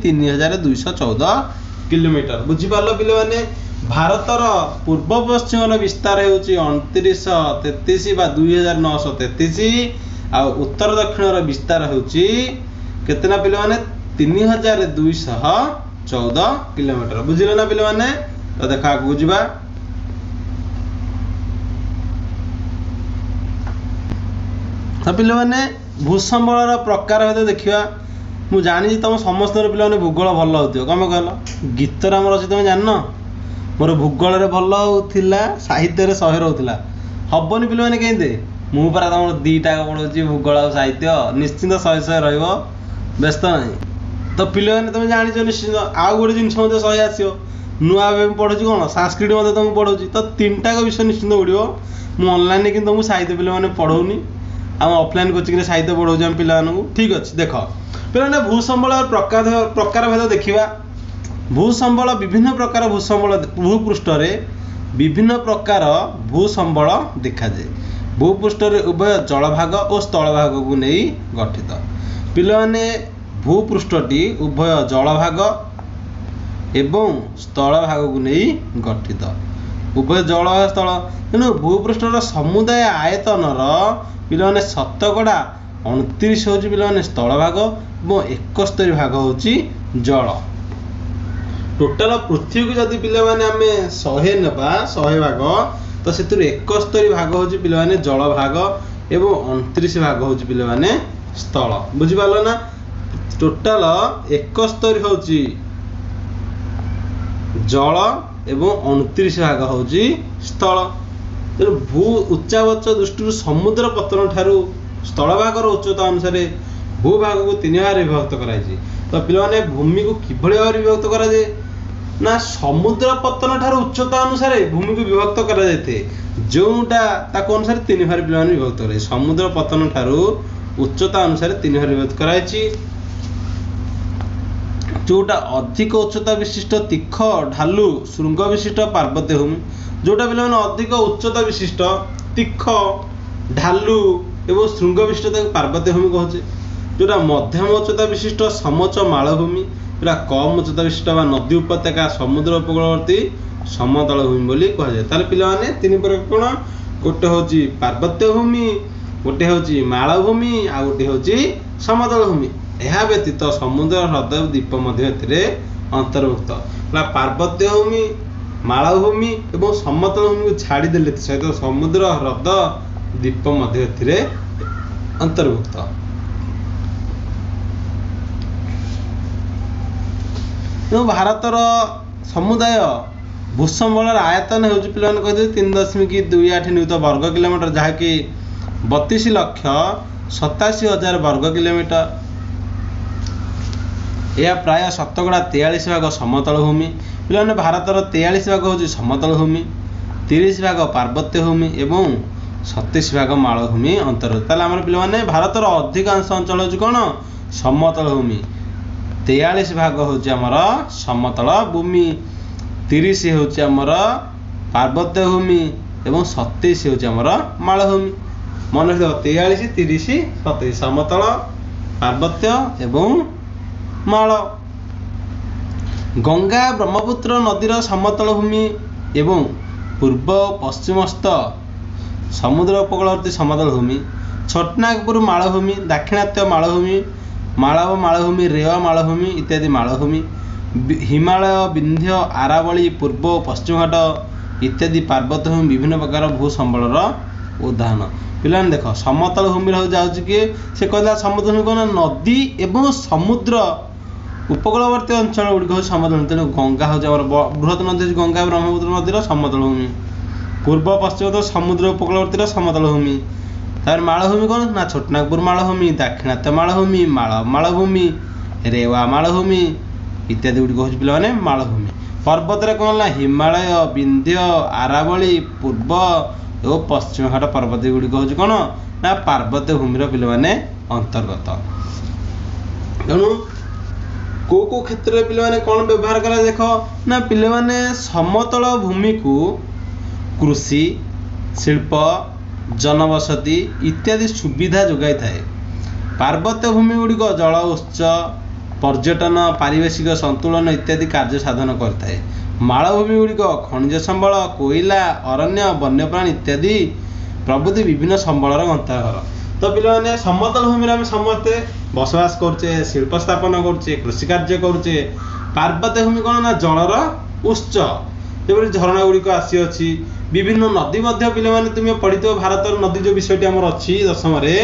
3214 किलोमीटर, बुझिपार पिलाने। भारतर पूर्व पश्चिम विस्तार हूँ 2933 बा 2933 आ उत्तर दक्षिण विस्तार हूँ केतना पिलाने 3214 किलोमीटर, बुझिले ना पिलाने। तो देखा बुझा तो पिलाने भूसंबल प्रकार सहित देखा। मुझे जानी तुम समस्त पिलाने भूगोल भल हो कम कहल गीतर आमर अच्छी तुम जान मोर भूगोल भल होता साहित्य 100 रोला हेनी पिलाने कहीं मुझे तुम दीटा पढ़ाऊँ भूगोल और साहित्य निश्चिंत 100 व्यस्त ना। तो पिलाने तुम जान निश्चिंत आउ गोटे जिन 100 आसो नुआ पढ़ू कौन संस्कृत मत तुमको पढ़ाऊँ। तो 3टा विषय निश्चिंत पढ़ो। मुझे ऑनलाइन कि तुमको साहित्य पिलाने पढ़ाऊनी, आम ऑफलाइन कोचिंग साहित्य पढ़ाऊँ आम पिला। ठीक अच्छे देख पिलाने भूसंबल प्रकार भेद देखा। भूसंबल विभिन्न प्रकार भूसंबल भूपृष्ठ विभिन्न प्रकार भूसंबल देखा जाए। भूपृष्ठ उभय जलभाग और स्थलभाग को नहीं गठित। पिलाने भूपृष्ठटी उभय जलभाग एवं स्थलभाग को नहीं गठित, उभय जल स्थल। तेणु भूपृष्ठर समुदाय आयतनर पिलाने शतकड़ा 29 हूँ पिलाने स्थलभाग और 71 भाग हूँ जल। टोटाल पृथ्वी को जदि पिला माने आमे 100 नेबा 100 भाग तो से 71 भाग हूँ पिलाने जल भाग एवं 29 भाग हूँ पिलाने स्थल, बुझिपार ना। टोटाल 71 हूँ ଜଳ ଏବଂ 29% ହେଉଛି ସ୍ଥଳ। ତେଣୁ ଭୂ ଉଚ୍ଚାବାଚ ଦୃଷ୍ଟିରୁ ସମୁଦ୍ର ପତନ ଠାରୁ ସ୍ଥଳଭାଗର ଉଚ୍ଚତା ଅନୁସାରେ ଭୂଭାଗକୁ 3 ଭାଗରେ ବିଭକ୍ତ କରାଯାଇଛି। ତ ପିଲାମାନେ ଭୂମିକୁ କିଭଳି ଭାବରେ ବିଭକ୍ତ କରାଯାଏ ନା ସମୁଦ୍ର ପତନ ଠାରୁ ଉଚ୍ଚତା ଅନୁସାରେ ଭୂମିକୁ ବିଭକ୍ତ କରାଯାଇଥାଏ, ଯେଉଁଟା ତାକୁ ଅନୁସାରେ 3 ଭାଗରେ ପିଲାମାନେ ବିଭକ୍ତ କରାଯାଇଛି। ସମୁଦ୍ର ପତନ ଠାରୁ ଉଚ୍ଚତା ଅନୁସାରେ 3 ଭାଗରେ ବିଭକ୍ତ କରାଯାଇଛି। ଯେଉଁଟା ଅଧିକ ଉଚ୍ଚତା ବିଶିଷ୍ଟ ତୀଖ ଢାଲୁ ଶୃଙ୍ଗ ବିଶିଷ୍ଟ ପାର୍ବତ୍ୟ ଭୂମି, ଯେଉଁଟା ପିଲାମାନେ ଅଧିକ ଉଚ୍ଚତା ବିଶିଷ୍ଟ ତୀଖ ଢାଲୁ ଏବଂ ଶୃଙ୍ଗ ବିଶିଷ୍ଟ ତାକୁ ପାର୍ବତ୍ୟ ଭୂମି କହୁଛେ। ଯେଉଁଟା ମଧ୍ୟମ ଉଚ୍ଚତା ବିଶିଷ୍ଟ ସମୋଚ୍ଚ ମାଳଭୂମି, ଯେଉଁଟା କମ୍ ଉଚ୍ଚତା ବିଶିଷ୍ଟ ବା ନଦୀ ଉପତ୍ୟକା ସମୁଦ୍ର ଉପକୂଳବର୍ତ୍ତୀ ସମତଳ ଭୂମି ବୋଲି କୁହାଯାଏ। ତାହେଲେ ପିଲାମାନେ 3 ପ୍ରକାର କ'ଣ, ଗୋଟେ ହେଉଛି ପାର୍ବତ୍ୟ ଭୂମି, ଗୋଟେ ହେଉଛି ମାଳଭୂମି, ଆଉ ଗୋଟେ ହେଉଛି ସମତଳ ଭୂମି। ଏହା ବ୍ୟତୀତ ସମୁଦ୍ର ହ୍ରଦ ଦ୍ୱୀପ ମଧ୍ୟ ଏଥିରେ ଅନ୍ତର୍ଭୁକ୍ତ। ପାର୍ବତ୍ୟ ଭୂମି, ମାଳଭୂମି ଏବଂ ସମତଳ ଭୂମିକୁ ଛାଡ଼ିଦେଲେ ସହିତ ସମୁଦ୍ର ହ୍ରଦ ଦ୍ୱୀପ ମଧ୍ୟ ଏଥିରେ ଅନ୍ତର୍ଭୁକ୍ତ। ତେଣୁ ଭାରତର ସମୁଦାୟ ଭୂସମ୍ବଳର ଆୟତନ ହେଉଛି ପିଲାମାନେ କହିଦେବେ 3.28 ନିୟୁତ ବର୍ଗ କିଲୋମିଟର, ଯାହାକି 32,87,000 ବର୍ଗ କିଲୋମିଟର। ଏହା ପ୍ରାୟ 43% ସମତଳ ଭୂମି। ପିଲାମାନେ ଭାରତର 43% ହେଉଛି ସମତଳ ଭୂମି, 30% ପାର୍ବତ୍ୟ ଭୂମି ଏବଂ 37% ମାଳଭୂମି ଅନ୍ତର୍ଗତ। ତାହେଲେ ଆମର ପିଲାମାନେ ଭାରତର ଅଧିକାଂଶ ଅଞ୍ଚଳ ହେଉଛି କ'ଣ, ସମତଳ ଭୂମି। 43% ହେଉଛି ଆମର ସମତଳ ଭୂମି, 30 ହେଉଛି ଆମର ପାର୍ବତ୍ୟ ଭୂମି ଏବଂ 27 ହେଉଛି ଆମର ମାଳଭୂମି। ମନେ ରଖିଦେବ 43, 30, 27 ସମତଳ, ପାର୍ବତ୍ୟ ଏବଂ ମାଳ। ଗଙ୍ଗା ବ୍ରହ୍ମପୁତ୍ର ନଦୀର ସମତଳ ଭୂମି ଏବଂ ପୂର୍ବ ପଶ୍ଚିମସ୍ଥ ସମୁଦ୍ର ଉପକୂଳବର୍ତ୍ତୀ ସମତଳ ଭୂମି। ଛୋଟନାଗପୁର ମାଳଭୂମି, ଦାକ୍ଷିଣାତ୍ୟ ମାଳଭୂମି, ମାଳବ ମାଳଭୂମି, ରେୱା ମାଳଭୂମି ଇତ୍ୟାଦି ମାଳଭୂମି। ହିମାଳୟ, ବିନ୍ଧ୍ୟ, ଆରାବଳୀ, ପୂର୍ବ ଓ ପଶ୍ଚିମ ଘାଟ ଇତ୍ୟାଦି ପାର୍ବତ୍ୟ ଭୂମି ବିଭିନ୍ନ ପ୍ରକାର ଭୂସମ୍ବଳର ଉଦାହରଣ। ପିଲାମାନେ ଦେଖ ସମତଳ ଭୂମିରେ ଯାଉଛି କି ସେ କହିଲା ସମତଳ ଭୂମି କ'ଣ, ନଦୀ ଏବଂ ସମୁଦ୍ର ଉପକୂଳବର୍ତ୍ତୀ ଅଞ୍ଚଳ ଗୁଡ଼ିକ ହେଉଛି ସମତଳ ଭୂମି। ତେଣୁ ଗଙ୍ଗା ହେଉଛି ଆମର ବୃହତ ନଦୀ ହେଉଛି ଗଙ୍ଗା ବ୍ରହ୍ମପୁତ୍ର ନଦୀର ସମତଳ ଭୂମି। ପୂର୍ବ ପଶ୍ଚିମ ସମୁଦ୍ର ଉପକୂଳବର୍ତ୍ତୀର ସମତଳ ଭୂମି। ତାପରେ ମାଳଭୂମି କ'ଣ ନା ଛୋଟନାଗପୁର ମାଳଭୂମି, ଦାକ୍ଷିଣାତ୍ୟ ମାଳଭୂମି, ମାଳଭୂମି, ରେୱା ମାଳଭୂମି ଇତ୍ୟାଦି ଗୁଡ଼ିକ ହେଉଛି ପିଲାମାନେ ମାଳଭୂମି। ପର୍ବତରେ କ'ଣ ହେଲା ହିମାଳୟ, ବିନ୍ଧ୍ୟ, ଆରାବଳୀ, ପୂର୍ବ ଓ ପଶ୍ଚିମ ଘାଟ ପର୍ବତ ଗୁଡ଼ିକ ହେଉଛି କ'ଣ ନା ପାର୍ବତ୍ୟ ଭୂମିର ପିଲାମାନେ ଅନ୍ତର୍ଗତ। ତେଣୁ କେଉଁ କେଉଁ କ୍ଷେତ୍ରରେ ପିଲାମାନେ କ'ଣ ବ୍ୟବହାର କରା ଦେଖ ନା ପିଲାମାନେ ସମତଳ ଭୂମିକୁ କୃଷି, ଶିଳ୍ପ, ଜନବସତି ଇତ୍ୟାଦି ସୁବିଧା ଯୋଗାଇଥାଏ। ପାର୍ବତ୍ୟ ଭୂମି ଗୁଡ଼ିକ ଜଳ ଉତ୍ସ, ପର୍ଯ୍ୟଟନ, ପାରିବେଶିକ ସନ୍ତୁଳନ ଇତ୍ୟାଦି କାର୍ଯ୍ୟ ସାଧନ କରିଥାଏ। ମାଳଭୂମି ଗୁଡ଼ିକ ଖଣିଜ ସମ୍ବଳ, କୋଇଲା, ଅରଣ୍ୟ, ବନ୍ୟପ୍ରାଣୀ ଇତ୍ୟାଦି ପ୍ରଭୃତି ବିଭିନ୍ନ ସମ୍ବଳର ଗନ୍ତାଘର। ତ ପିଲାମାନେ ସମତଳ ଭୂମିରେ ଆମେ ସମସ୍ତେ ବସବାସ କରୁଛେ, ଶିଳ୍ପ ସ୍ଥାପନ କରୁଛେ, କୃଷି କାର୍ଯ୍ୟ କରୁଛେ। ପାର୍ବତ୍ୟ ଭୂମି କ'ଣ ନା ଜଳର ଉତ୍ସ, ଯେପରି ଝରଣା ଗୁଡ଼ିକ ଆସିଅଛି, ବିଭିନ୍ନ ନଦୀ ମଧ୍ୟ ପିଲାମାନେ ତୁମେ ପଢ଼ିଥିବ ଭାରତର ନଦୀ ଯେଉଁ ବିଷୟଟି ଆମର ଅଛି ଦଶମରେ,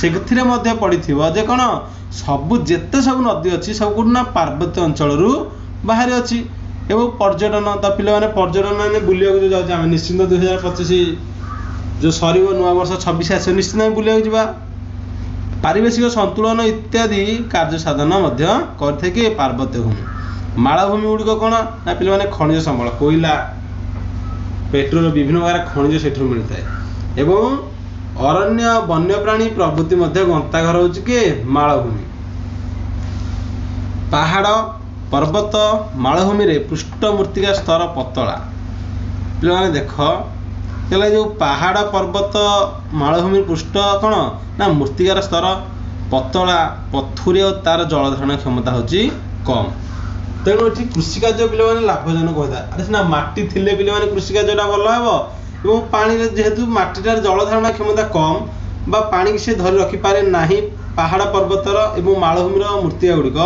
ସେଥିରେ ମଧ୍ୟ ପଢ଼ିଥିବ ଯେ କ'ଣ ସବୁ ଯେତେ ସବୁ ନଦୀ ଅଛି ସବୁ ନା ପାର୍ବତ୍ୟ ଅଞ୍ଚଳରୁ ବାହାରି ଅଛି। ଏବଂ ପର୍ଯ୍ୟଟନ, ତ ପିଲାମାନେ ପର୍ଯ୍ୟଟନ ମାନେ ବୁଲିବାକୁ ଯେଉଁ ଯାଉଛି ଆମେ ନିଶ୍ଚିନ୍ତ 2025 ଯେଉଁ ସରିବ ନୂଆ ବର୍ଷ 26 ଆସିବ ନିଶ୍ଚିନ୍ତ ଆମେ ବୁଲିବାକୁ ଯିବା। ପାରିବେଶିକ ସନ୍ତୁଳନ ଇତ୍ୟାଦି କାର୍ଯ୍ୟ ସାଧନ ମଧ୍ୟ କରିଥାଏ କି ପାର୍ବତ୍ୟ ଭୂମି। ମାଳଭୂମି ଗୁଡ଼ିକ କ'ଣ ନା ପିଲାମାନେ ଖଣିଜ ସମ୍ବଳ, କୋଇଲା, ପେଟ୍ରୋଲ ବିଭିନ୍ନ ପ୍ରକାର ଖଣିଜ ସେଠାରୁ ମିଳିଥାଏ। ଏବଂ ଅରଣ୍ୟ, ବନ୍ୟପ୍ରାଣୀ ପ୍ରଭୃତି ମଧ୍ୟ ଗନ୍ତାଘର ହେଉଛି କି ମାଳଭୂମି। ପାହାଡ଼, ପର୍ବତ, ମାଳଭୂମିରେ ପୃଷ୍ଠ ମୃତ୍ତିକା ସ୍ତର ପତଳା। ପିଲାମାନେ ଦେଖ ହେଲେ ଯେଉଁ ପାହାଡ଼, ପର୍ବତ, ମାଳଭୂମି ପୃଷ୍ଠ କ'ଣ ନା ମୃତ୍ତିକାର ସ୍ତର ପତଳା, ପଥୁରୀ ଓ ତା'ର ଜଳଧାରଣ କ୍ଷମତା ହେଉଛି କମ୍। ତେଣୁ ଏଠି କୃଷିକାର୍ଯ୍ୟ ପିଲାମାନେ ଲାଭଜନକ ହୋଇଥାଏ। ଆରେ ସିନା ମାଟି ଥିଲେ ପିଲାମାନେ କୃଷିକାର୍ଯ୍ୟଟା ଭଲ ହେବ ଏବଂ ପାଣିରେ ଯେହେତୁ ମାଟିଟାର ଜଳଧାରଣ କ୍ଷମତା କମ୍ ବା ପାଣିକି ସେ ଧରି ରଖିପାରେ ନାହିଁ ପାହାଡ଼, ପର୍ବତର ଏବଂ ମାଳଭୂମିର ମୃତ୍ତିକା ଗୁଡ଼ିକ,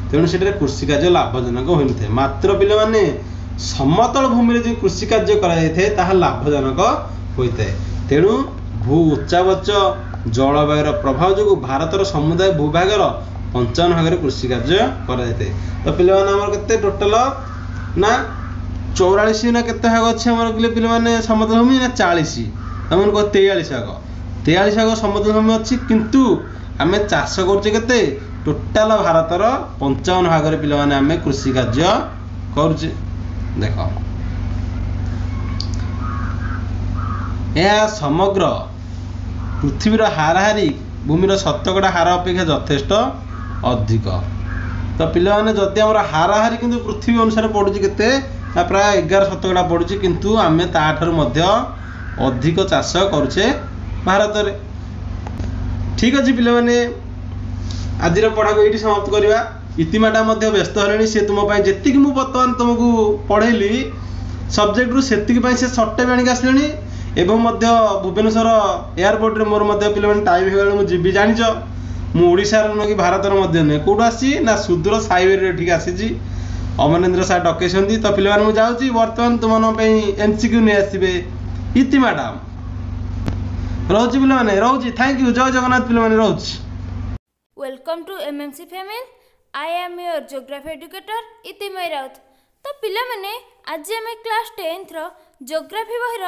ତେଣୁ ସେଠାରେ କୃଷିକାର୍ଯ୍ୟ ଲାଭଜନକ ହୋଇନଥାଏ। ମାତ୍ର ପିଲାମାନେ ସମତଳ ଭୂମିରେ ଯେଉଁ କୃଷିକାର୍ଯ୍ୟ କରାଯାଇଥାଏ ତାହା ଲାଭଜନକ ହୋଇଥାଏ। ତେଣୁ ଭୂ ଉଚ୍ଚାବାଚ ଜଳବାୟୁର ପ୍ରଭାବ ଯୋଗୁଁ ଭାରତର ସମୁଦାୟ ଭୂଭାଗର 55% କୃଷିକାର୍ଯ୍ୟ କରାଯାଇଥାଏ। ତ ପିଲାମାନେ ଆମର କେତେ ଟୋଟାଲ ना 44 ना केते भाग अच्छे आम पे मैंने समतल भूमि ना 40 तुम कह 43 भाग 43 भाग समतल भूमि अच्छी किंतु आम चाष करते टोटाल भारतर 55 भाग पे आम कृषि कार्य करुचे देख यह समग्र पृथ्वीर हाराहारी भूमिर शतकड़ा हार अपेक्षा यथेष्ट अधिक तो पे जदि आम हाराहारी किंतु पृथ्वी अनुसार पड़ुची केते प्राय 11 शतकड़ा पड़ुची किंतु आम ताठर अधिक चाष करुचे भारत रे। ठीक अच्छे पे आज पढ़ा को ये समाप्त करवा इतिमाटा व्यस्त हेले सी तुम जी मुझे बर्तमान तुमको पढ़ेली सब्जेक्ट रू से सर्टे भी आसले एवं भुवनेश्वर एयरपोर्ट रे मोर पे टाइम हो मुझे जाच मुशार नुह कि भारत नुह कौट आसी ना सुदूर साइबेरिया ठीक आसी अमरेंद्र सार डकई तो पे मुझे जाऊँगी बर्तमान तुम एमसीक्यू नहीं आसवे इति मैडम रोची पे रोची थैंक यू जय जगन्नाथ पे रोच welcome to MMC family I am your geography educator Itimay Raut. तो पिला माने आज आम क्लास 10th रो जियोग्राफी बहिर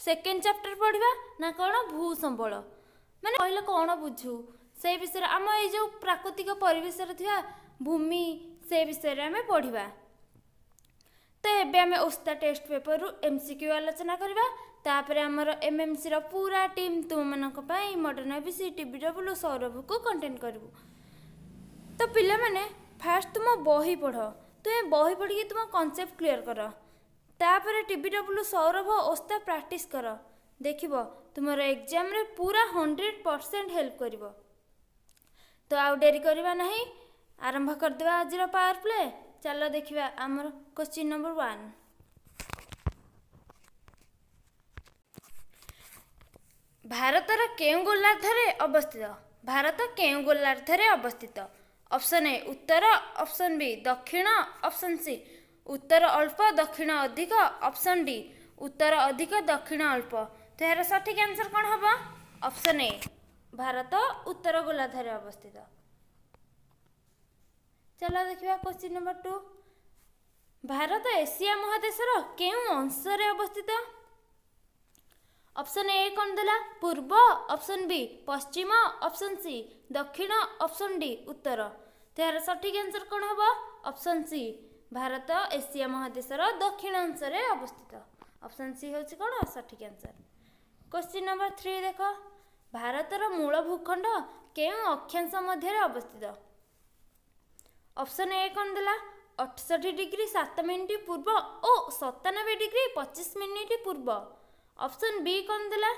सेकेंड चैप्टर पढ़ा ना कौन भू संबल माने कहले कौन बुझू से विषय आम ये जो प्राकृतिक परिवेश थिया भूमि से विषय आम पढ़ा। तो एबे आम ओस्ता टेस्ट पेपर रु एमसीक्यू आलोचना करवा तापर आमर एमएमसी रो पूरा टीम तुम मानक पई मॉडर्न एबीसी टीबीडब्ल्यू सौरभ को कंटेंट करू। तो पिला माने फास्ट तुम बही पढ़ तुम बही पढ़ के तुम कॉन्सेप्ट क्लियर कर तापर टीबीडब्ल्यू सौरभ ओस्ता प्रैक्टिस कर देखिबो तुमर एग्जाम रे पूरा 100% हेल्प करिवो। तो आउ डेरी करवा नहीं आरंभ कर देवा आज पावर प्ले। चलो देखिबा आमर क्वेश्चन नंबर 1 भारतर केउं गोलार्धरे अवस्थित भारत केउं गोलार्धरे अवस्थित ऑप्शन ए उत्तर ऑप्शन बी दक्षिण ऑप्शन सी उत्तर अल्प दक्षिण अधिक ऑप्शन डी उत्तर अधिक दक्षिण अल्प। तो यार सठिक आंसर कौन हम ऑप्शन ए भारत उत्तर गोलार्धरे अवस्थित। चलो देखिए क्वेश्चन नंबर 2 भारत एशिया महादेशर केउं अंशरे अवस्थित ऑप्शन ए कौन देला पूर्व ऑप्शन बी पश्चिम ऑप्शन सी दक्षिण ऑप्शन डी उत्तर। तो यार सठिक आंसर कौन हम ऑप्शन सी भारत एशिया महादेशर दक्षिण अंशरे अवस्थित ऑप्शन सी होची कौन सठिक आंसर। क्वेश्चन नंबर 3 देख भारतर मूल भूखंड केउं अक्षांश मध्य अवस्थित ऑप्शन ए कौन देला 68 डिग्री 7 मिनिट पूर्व और 97 डिग्री 25 मिनिट पूर्व ऑप्शन बी कौन देला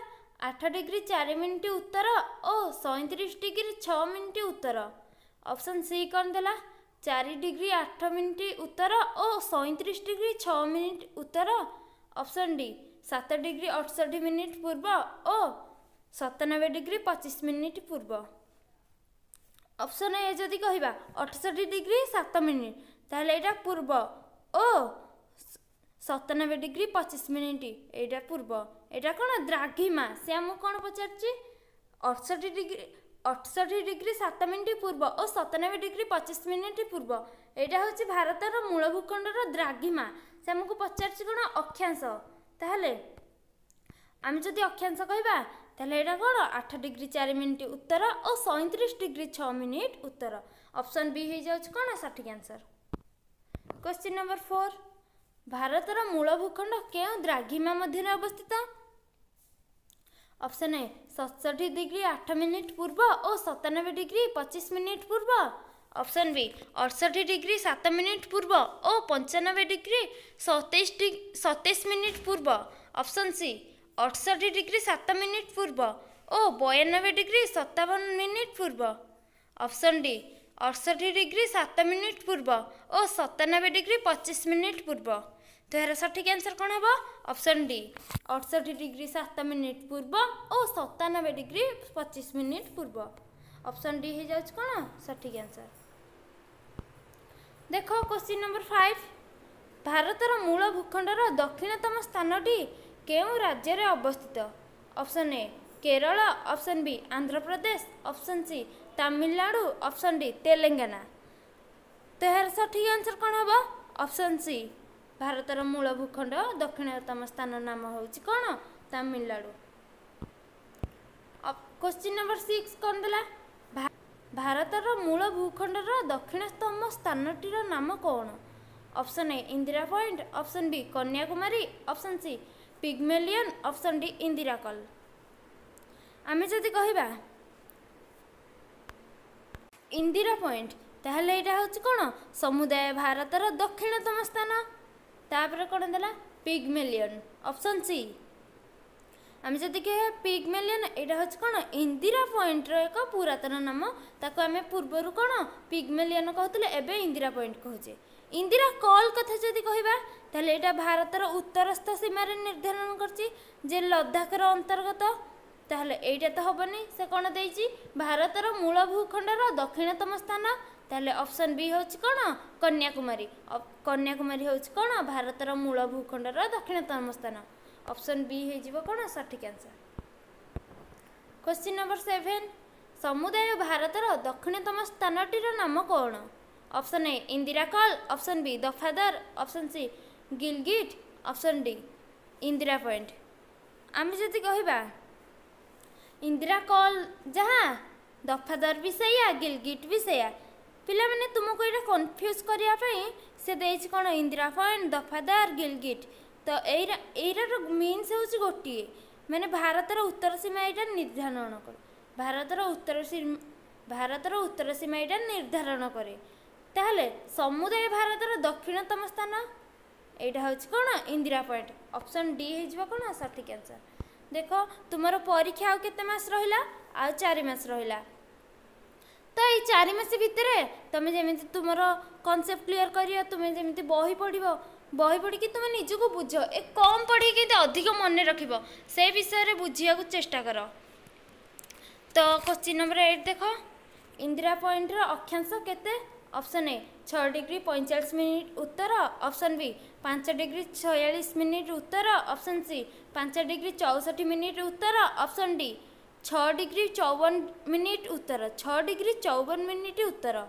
8 डिग्री 4 मिनिट उत्तर और 37 डिग्री 6 मिनिट उत्तर ऑप्शन सी कौन देला 4 डिग्री 8 मिनिट उत्तर और 37 डिग्री 6 मिनिट उत्तर ऑप्शन डी 7 डिग्री 68 मिनिट पूर्व और 97 डिग्री 25 मिनिट पूर्व। ऑप्शन ए जदि कहबा 68 डिग्री 7 मिनिट ताहले एटा पूर्व ओ 97 डिग्री 25 मिनिट एटा पूर्व एटा कौन द्राघिमा से आम कौन पचार 68 डिग्री 7 मिनिट पूर्व और 97 डिग्री 25 मिनिट पूर्व एटा हूँ भारतर मूल भूखंडर द्राघिमा से आमको पचार कौन अक्षांश ताहले आम जदि अक्षांश कहबा ताहले एटा कौन 8 डिग्री 4 मिनिट उत्तर और 37 डिग्री 6 मिनिट उत्तर ऑप्शन बी हो जाउछ कौन सठिक आंसर। क्वेश्चन नंबर 4 भारतर मूल भूखंड केउं द्राघिमा मध्य अवस्थित ऑप्शन ए 67 डिग्री 8 मिनिट पूर्व और 97 डिग्री 25 मिनिट पूर्व ऑप्शन बी 68 डिग्री 7 मिनिट पूर्व और 95 डिग्री 27 मिनिट पूर्व ऑप्शन सी 68 डिग्री 7 मिनिट पूर्व और 92 डिग्री 57 मिनिट पूर्व ऑप्शन डी 68 डिग्री 7 मिनिट पूर्व और 97 डिग्री 25 मिनिट पूर्व। तो यार सठिक आंसर कौन हम ऑप्शन डी 68 डिग्री 7 मिनिट पूर्व और 97 डिग्री 25 मिनिट पूर्व ऑप्शन डी हो जाए कौन सठिक आंसर। देखो क्वेश्चन नंबर 5 भारतर मूल भूखंडर दक्षिणतम स्थानटी केउं राज्य रे अवस्थित option A Kerala option B Andhra Pradesh option C Tamil Nadu option D Telangana. तो यार सठिक आंसर कौन हम ऑप्शन सी ଭାରତର मूल भूखंड दक्षिणतम स्थान नाम होउछि कोन तमिलनाडु। क्वेश्चन नंबर 6 कोन देला भारतर मूल भूखंडर दक्षिणतम स्थानटीर नाम कोन। Option A Indira point, option B Kanyakumari, option C Pygmalion, option D Indira col. आमे जदि कहबा इंदिरा पॉइंट ताहले एटा होछि कोन समुदाय भारतर दक्षिणतम स्थान। तापर कोन देला पिग्मेलियन, ऑप्शन सी। आमे जदि कहे पिग्मेलियन एटा होछि कोन इंदिरा पॉइंट रो एक पुरातन नाम। ताको आमे पूर्वरु कोन पिग्मेलियन कहतले एबे इंदिरा पॉइंट कहूचे। इंदिरा कॉल कथा जदि कहबा ताहले एटा भारतर उत्तरस्थ सीमा रे निर्धारण करछि जे लद्दाख रो अंतर्गत। ताहले एटा तो हबनी से कोन देइछि भारतर मूल भूखंडर दक्षिणतम स्थान। ताहले ऑप्शन बी होछि कोन कन्याकुमारी। कन्याकुमारी होछि कोन भारतर मूल भूखंडर दक्षिणतम स्थान। ऑप्शन बी हे जिवो कोन सठिक आंसर। क्वेश्चन नंबर 7 समुदाय भारतर दक्षिणतम स्थानटीर नाम कोन। Option A Indira col, option B Dafadar, option C Gilgit, option D Indira point. आमे जदि कहबा इंदिरा कॉल जहाँ दफादार भी सैया गिलगिट भी सैया। पिला माने तुमको एटा कंफ्यूज करिया पई से देइछि कोन इंदिरा पॉइंट दफादार गिलगिट। तो एरा मीन्स होछि गोटिए माने भारतर उत्तर सीमा एटा निर्धारण कर। भारतर उत्तर सीमा एटा निर्धारण करे। ताहले समुदाय भारतर दक्षिणतम स्थान एटा होछि कोन इंदिरा पॉइंट। ऑप्शन डी हे जिवो कोन सठिक आंसर। देखो तुमरो परीक्षा आ केते मास रहिला आ 4 मास रहिला। तो ये 4 मास भितरे तुम जेमिति तुमरो कॉन्सेप्ट क्लियर करियो तुम जेमिति बही पढ़िबो बही पढ़ी कि तुम निजको बुझ ए कम पढ़ी कि अधिक मन रखिबो से विषय रे बुझिया को चेष्टा करो। तो क्वेश्चन नंबर 8 देखो इंदिरा पॉइंट रो अक्षांश केते। ऑप्शन ए 6 डिग्री 45 मिनिट उत्तर, ऑप्शन बी 5 डिग्री 46 मिनिट उत्तर, ऑप्शन सी 5 डिग्री 64 मिनिट उत्तर, ऑप्शन डी 6 डिग्री 54 मिनिट उत्तर। 6 डिग्री 54 मिनिट उत्तर।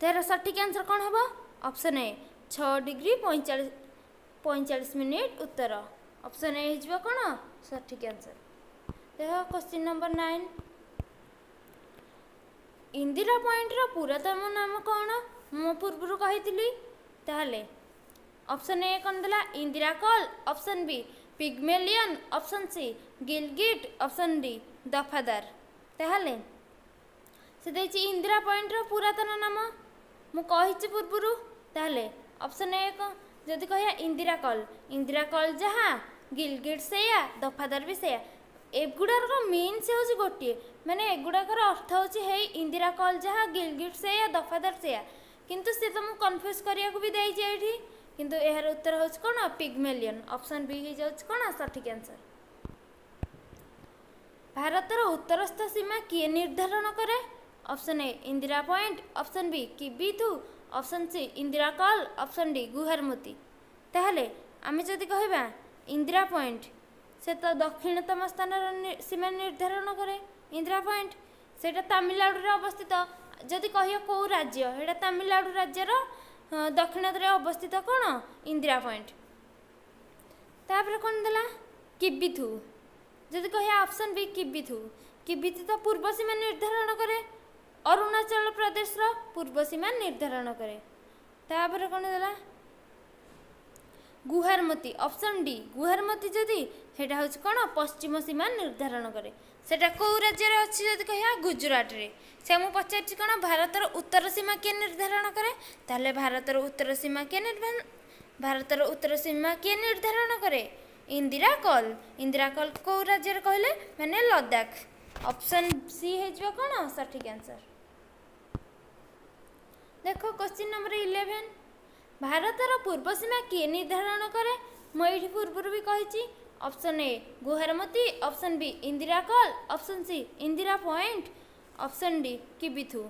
तेरा सठिक आंसर कौन हम। ऑप्शन ए 6 डिग्री 45 मिनिट उत्तर। ऑप्शन ए हो कौन सठिक आंसर। देख क्वेश्चन नंबर 9 इंदिरा पॉइंट रो पुरातन नाम कौन मु पूर्व कही। ताहले ऑप्शन ए कौन देला Indira col, option B Pygmalion, option C Gilgit, option D Dafadar. ताहले से देछि इंदिरा पॉइंट रो पुरातन नाम मु कहिछि पूर्व। ताहले ऑप्शन ए जदि कहिया इंदिरा कॉल जहाँ गिलगिट सेया दफादार भी सेया। एगुड़ार मीन्स हो गोटे माने एगुड़ाकर अर्थ होछि हे इंदिरा कॉल जहाँ गिलगिट सेया दफादार सेया। किंतु से तुमको कन्फ्यूज करिया को भी देइछि एठी। किंतु एहर उत्तर होछि कोन पिग्मेलियन। ऑप्शन बी हे जाउछि कोन सठिक आंसर। भारतर उत्तरस्थ सीमा किए निर्धारण करे। Option A Indira point, option B Kibithu, option C Indira col, option D Guhar Moti. ताहले आमे जदि कहबा इंदिरा पॉइंट से तो दक्षिणतम स्थान सीमा निर्धारण करे। इंदिरा पॉइंट सेटा तमिलनाडु रे अवस्थित। जदि कहियो को राज्य एटा तमिलनाडु राज्यर दक्षिण रे अवस्थित कोन इंदिरा पॉइंट। तापर कोन देला किबिथु। जदि कहिया ऑप्शन बी किबिथु तो पूर्व सीमा निर्धारण करे। अरुणाचल प्रदेश रो पूर्व सीमा निर्धारण करे। तापर कोन देला गुहारमती। ऑप्शन डी गुहारमती जदि हेटा होछि कोन पश्चिम सीमा निर्धारण करे। सेटा को राज्य रे अछि जदि कहिया गुजरात रे। से मु पचारछि कोन भारतर उत्तर सीमा के निर्धारण करे। ताले भारतर उत्तर सीमा के निर्धारण करे इंदिरा कॉल को राज्य रे कहले माने लद्दाख। ऑप्शन सी हे जबो कोन सठिक आंसर। देखो क्वेश्चन नंबर 11 भारतर पूर्व सीमा किए निर्धारण करे। मुझे पूर्व भी कही। Option A Guhar Moti, option B Indira col, option C Indira point, option D Kibithu.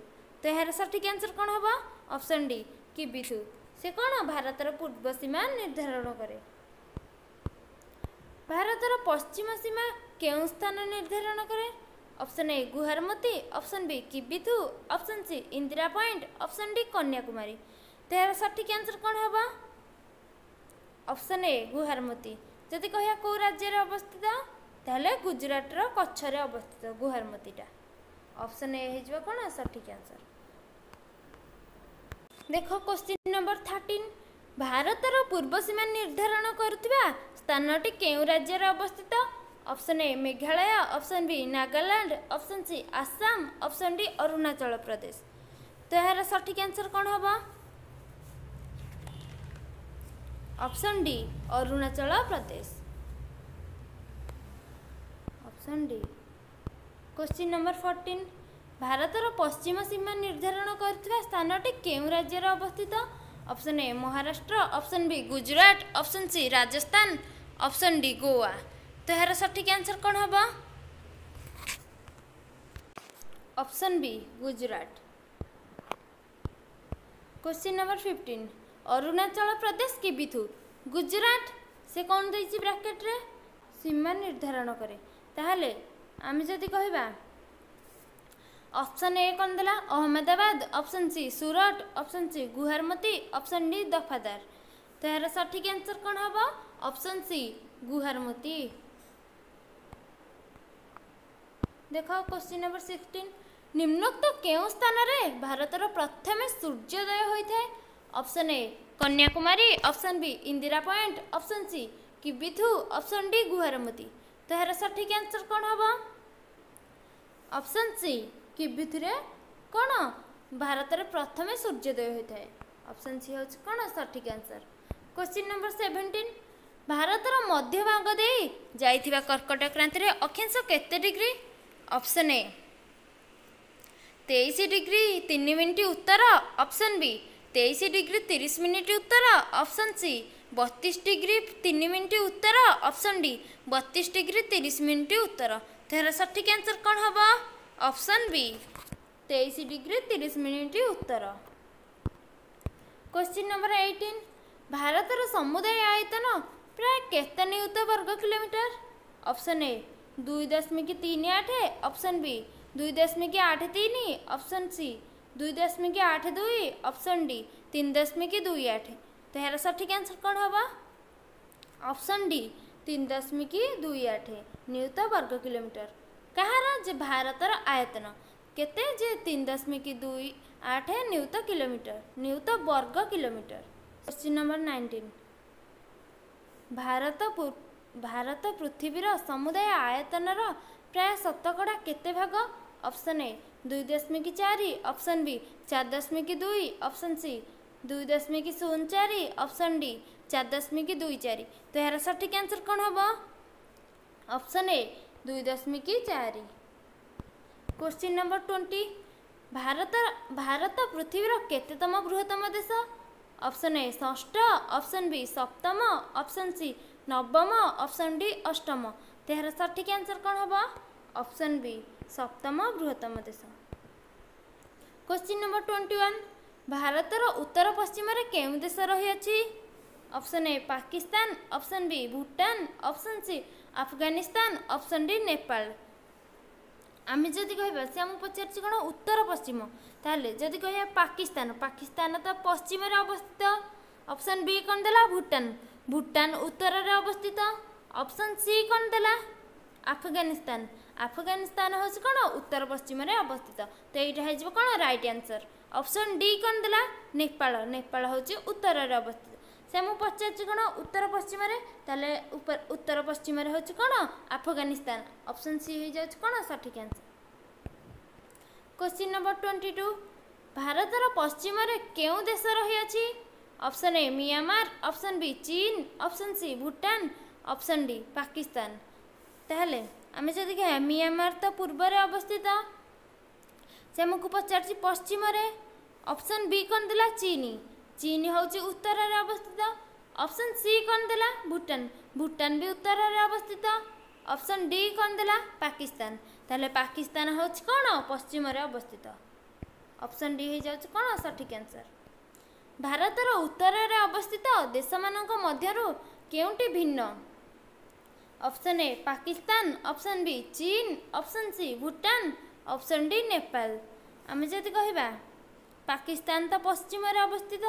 तो यार सठिक आंसर कौन हम। ऑप्शन डी किबिथु से कौन भारतर पूर्व सीमा निर्धारण करे। भारतर पश्चिम सीमा केउं स्थान निर्धारण करे। Option A Guhar Moti, option B Kibithu, option C Indira point, option D Kanyakumari. तो यार सठिक आंसर कौन हम। Option A Guhar Moti. जदि कहिया को राज्य रे अवस्थित ताहले गुजरात रो कच्छ रे अवस्थित गुहारमतीटा। ऑप्शन ए हे जवा कोन सठिक आंसर। देखो क्वेश्चन नंबर 13 भारतर पूर्व सीमा निर्धारण करुवा स्थानटी केउ राज्य रे अवस्थित। Option A Meghalaya, option B Nagaland, option C Assam, option D Arunachal Pradesh. तो यार सठिक आंसर कौन होगा? Option D Arunachal Pradesh. Option D. Question number 14 भारतर पश्चिम सीमा निर्धारण करथिबा स्थानटी केउ राज्य रे अवस्थित। Option A Maharashtra, option B Gujarat, option C Rajasthan, option D Goa. तो यार सठिक आंसर कौन होगा? Option B Gujarat. Question number 15 Arunachal Pradesh के बिथु गुजरात से कौन देछि ब्रैकेट रे सीमा निर्धारण करे। ताहले आमे जदि कहबा ऑप्शन ए कौन देला Ahmedabad, option C Surat, option C Guhar Moti, option D Dafadar. तो यार सठिक आंसर कौन होगा? Option C Guhar Moti. देखो क्वेश्चन नंबर 16 निम्नोक्त केउ स्थान रे भारतर प्रथम सूर्योदय होइथे। Option A Kanyakumari, option B Indira point, option C Kibithu, option D Guhar Moti. तो यार सठिक आंसर कौन होगा? ऑप्शन सी किबिथु रे कौन भारतर प्रथम सूर्योदय होइथे। ऑप्शन सी होछ कौन सठिक आंसर। क्वेश्चन नंबर 17 भारतर मध्य भाग दे जाइथिबा कर्कट क्रांति रे अक्षांश केते डिग्री। ऑप्शन ए 23 डिग्री 3 मिनिट उत्तर, ऑप्शन बी 23 डिग्री 30 मिनिट उत्तर, ऑप्शन सी 32 डिग्री 3 मिनिट उत्तर, ऑप्शन डी 32 डिग्री 30 मिनिट उत्तर। तेरा सठिक आंसर कौन होगा? ऑप्शन बी 23 डिग्री 30 मिनिट उत्तर। क्वेश्चन नंबर 18 भारतर समुदाय आयतन प्राय केते नियुत वर्ग kilometre. Option A 2.38, option B 2.83, option C 2.82, option D 3.28। तो यार सठिक आंसर कौन होगा? ऑप्शन डी 3.28 नियुत वर्ग किलोमीटर। कहार जे भारतर आयतन केते जे 3.28 नियुत किलोमीटर नियुत वर्ग किलोमीटर। क्वेश्चन नंबर 19 भारत पृथ्वीर समुदाय आयतनर प्राय शतकड़ा केते भाग। Option A 2.4, option B 4.2, option C 2.04, option D 4.24। तो यार सठिक आंसर कौन होगा? Option A 2.4। क्वेश्चन नंबर 20 भारत पृथ्वीर केतेतम बृहत्तम देश। ऑप्शन ए षष्ठ, ऑप्शन बी सप्तम, ऑप्शन सी नवम, ऑप्शन डी अष्टम। तेहर सठिक आंसर कौन होगा? ऑप्शन बी सप्तम बृहत्तम देश। क्वेश्चन नंबर 21 भारतर उत्तर पश्चिम रे केउ देश रही अछि। Option A Pakistan, option B Bhutan, option C Afghanistan, option D Nepal. आम जदि कह से आम पचार कौन उत्तर पश्चिम ताहले जदि कह पाकिस्तान पाकिस्तान तो पश्चिम अवस्थित। ऑप्शन बी कौन देला भूटान भूटान उत्तर रे अवस्थित। ऑप्शन सी कौन देला अफगानिस्तान अफगानिस्तान हूँ कौन उत्तर पश्चिम रे अवस्थित। तो यहाँ हो कौन राइट आंसर। ऑप्शन डी कौन देला नेपाल नेपाल हूँ उत्तर रे अवस्थित। से मुझे पचार कौन उत्तर पश्चिम ताले उत्तर पश्चिम हूँ कौन अफगानिस्तान। ऑप्शन सी हो जाए कौन सठिक आंसर। क्वेश्चन नंबर 22 भारतर पश्चिम केउ देश रही अछि। Option A Myanmar, option B चीन, option C Bhutan, option D Pakistan. ताहले आमे जदि कह म्यांमार तो पूर्व रे अवस्थित से मुझे पचार पश्चिम। ऑप्शन बी कौन देला चीनी चीन हूँ उत्तर रे अवस्थित। ऑप्शन सी कौन देला भूटान भूटान भी उत्तर रे अवस्थित। ऑप्शन डी कौन देला पाकिस्तान ताहले पाकिस्तान हूँ कौन पश्चिम रे अवस्थित। ऑप्शन डी हो जाए कौन सठिक आंसर। भारतर उत्तर रे अवस्थित देश मानक मध्यरु केउंटी भिन्न। Option A Pakistan, option B चीन, option C Bhutan, option D Nepal. आमे जदि कहबा पाकिस्तान तो पश्चिम रे अवस्थित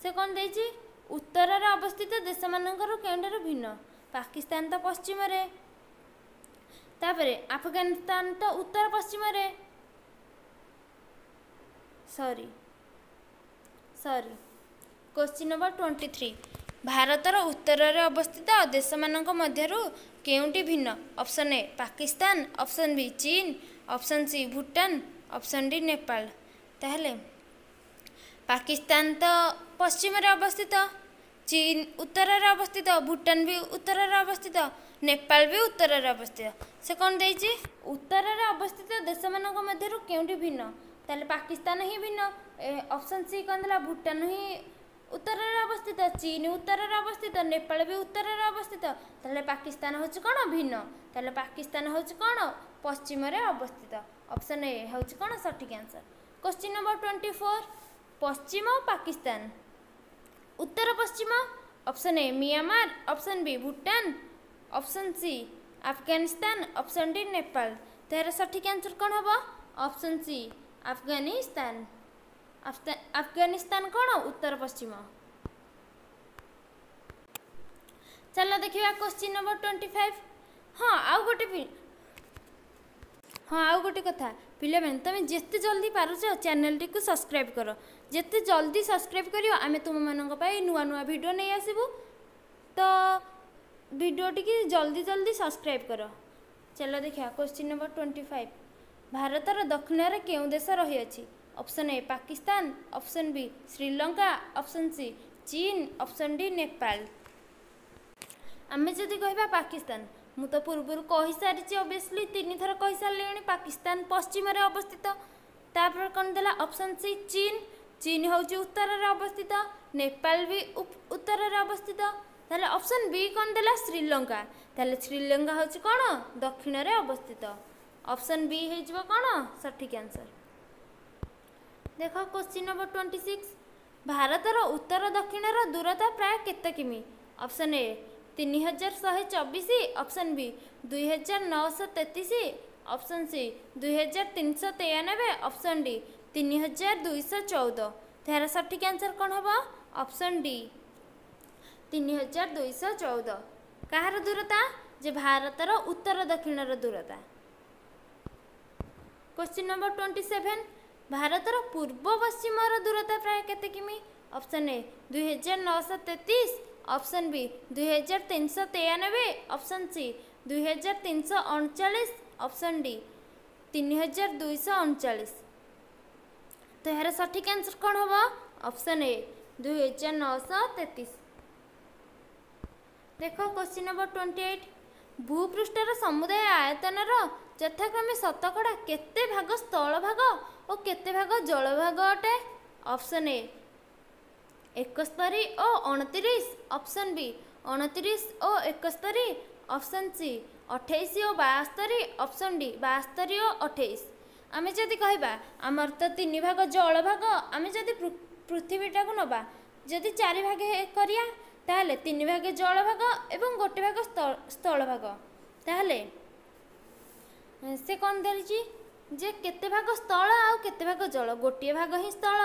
से कौन देछि उत्तर अवस्थित देश मानकर केउंठारु भिन्न पाकिस्तान तो पश्चिम रे तापरे अफगानिस्तान तो उत्तर पश्चिम रे सॉरी क्वेश्चन नंबर 23 भारतर उत्तर रे अवस्थित देश मानक मध्यरु केउंटी भिन्न option A Pakistan option B चीन option C Bhutan option D Nepal ताहले पाकिस्तान तो पश्चिम रे अवस्थित चीन उत्तर रे अवस्थित भूटान भी उत्तर रे अवस्थित नेपाल भी उत्तर रे अवस्थित से कौन देइछि उत्तर रे अवस्थित देश मानक मध्यरु केउंटी भिन्न ताले पाकिस्तान ही भिन्न ऑप्शन सी कौन देला भूटान ही उत्तर रे अवस्थित चीन उत्तर रे अवस्थित नेपाल भी उत्तर रे अवस्थित ताले पाकिस्तान होछि कोन भिन्न ताले पाकिस्तान होछि कोन पश्चिम रे अवस्थित ऑप्शन ए होछि कोन सठिक आंसर क्वेश्चन नंबर 24 पश्चिम पाकिस्तान उत्तर पश्चिम option A Myanmar option B Bhutan option C Afghanistan option D Nepal तेरा सठिक आंसर कौन होबो ऑप्शन सी अफगानिस्तान अफगानिस्तान कौन उत्तर पश्चिम चलो देखिए क्वेश्चन नंबर 25 आउ गोटे कथा पिले मैंने तुम जिते जल्दी पारुच चैनल टी को सब्सक्राइब कर जिते जल्दी सब्सक्राइब करियो आमे तुम मानक पई नुआ नुआ वीडियो नहीं आसीबू तो वीडियो टी जल्दी जल्दी सब्सक्राइब कर चलो देखिए क्वेश्चन नंबर 25 भारतर दक्षिण रे केउं देश रही अछि option A Pakistan option B Sri Lanka option C चीन ऑप्शन डी नेपाल आमे जदि कहबा पाकिस्तान मु तो पूर्व कही सारी ऑब्वियसली 3 थर कही सारे पाकिस्तान पश्चिम रे अवस्थित तापर कौन देला ऑप्शन सी चीन होची उत्तर रे अवस्थित नेपाल भी उत्तर रे अवस्थित ताले ऑप्शन बी कौन देला श्रीलंका ताले श्रीलंका होची कोन दक्षिण रे अवस्थित ऑप्शन बी हे जबो कोन सठिक आंसर देखो क्वेश्चन नंबर 26 भारतर उत्तर दक्षिण रो दूरता प्राय केते किमी option A 3124 option B 2933 option C 2393 option D 3214 तेरा सठिक आंसर कौन होबो ऑप्शन डी 3214 कहार दूरता जे भारतर उत्तर दक्षिण रो दूरता क्वेश्चन नंबर 27 भारतर पूर्व पश्चिम रो दूरता प्राय केते किमी option A 2933 option B 2393 option C 2339 option D 3239 तो यार सठिक आंसर कौन होबो ऑप्शन ए 2933 देखो क्वेश्चन नंबर 28 भूपृष्ठर समुदाय आयतनर यथाक्रमे शतकड़ा केते भाग स्थल भाग और केते भाग जल भाग अटे ऑप्शन ए 71 और 29 ऑप्शन बी 29 और 71 ऑप्शन सी 28 और 72 ऑप्शन डी 72 और 28 आमे जदि कहबा आमर तो 3 भाग जल भाग आमे जदि पृथ्वीटा को नबा जदि 4 भाग करिया ताहले 3 भाग जल भाग एवं गोटे भाग स्थल भाग ताहले से कौन देछि जे केते भाग स्थल आ केते भाग जल गोटे भाग ही स्थल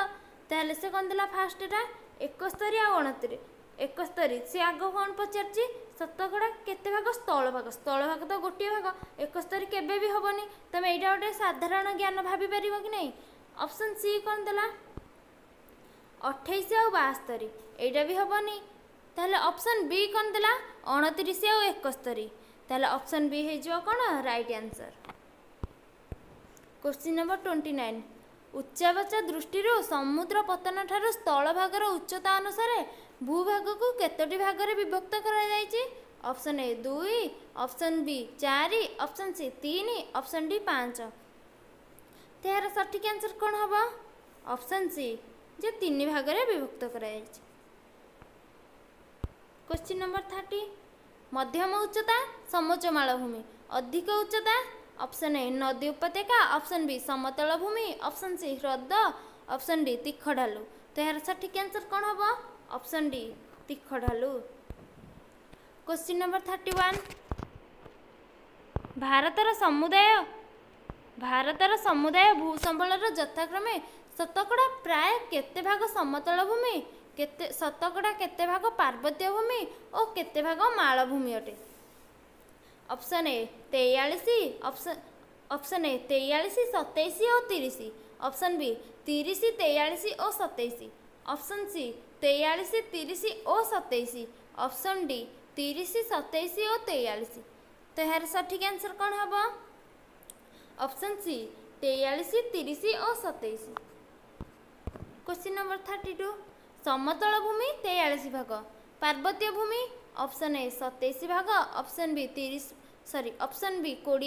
ताहले से कौन देला फास्टटा 71 आ 29 71 से आग कौन पचारछि शतकड़ा केते भाग स्थल भाग तो गोटे भाग 71 केबे भी होबनी तमे एटा गोटे साधारण ज्ञान भाबी परिबो कि नहीं ऑप्शन सी कौन देला 28 आ 72 एटा भी होबनी ताहले ऑप्शन बी कौन देला 29 आ 71 ताहले ऑप्शन बी हे जो कोन राइट आंसर क्वेश्चन नंबर 29 उच्चावच दृष्टि समुद्र पतन ठार स्थल भागर उच्चता अनुसार भूभाग को केतोटी भाग रे विभक्त करा जायछि option A 2 option B 4 option C 3 option D 5 तेरा सठिक आंसर कोन हबो ऑप्शन सी जे 3 भाग रे विभक्त करा जायछि क्वेश्चन नंबर 30 मध्यम उच्चता समोच्च मालभूमि अधिक उच्चता ऑप्शन ए नदी उपत्यका ऑप्शन बी समतल भूमि ऑप्शन सी ह्रद ऑप्शन डी तीख ढालू तो यार सठिक आंसर कौन हबो ऑप्शन डी तीख ढालू क्वेश्चन नंबर 31 भारतर समुदाय भूसंबलर यथाक्रमे शतकड़ा प्राय केते भाग समतल भूमि केते शतकड़ा केते भाग पार्वत्य भूमि और केते भाग मालभूमि अटे। ऑप्शन ए 43, ऑप्शन ए 43, 27 और 30, ऑप्शन बी 30, 43 और 27, ऑप्शन सी 43, 30 और 27, ऑप्शन डी 30, 27 और 43। तो यार सठिक आंसर कौन हम? ऑप्शन सी 43, 30 और 27। क्वेश्चन नंबर 32, समतल भूमि 43 भाग, पार्वत्य भूमि ऑप्शन ए 27 भाग, ऑप्शन बी 20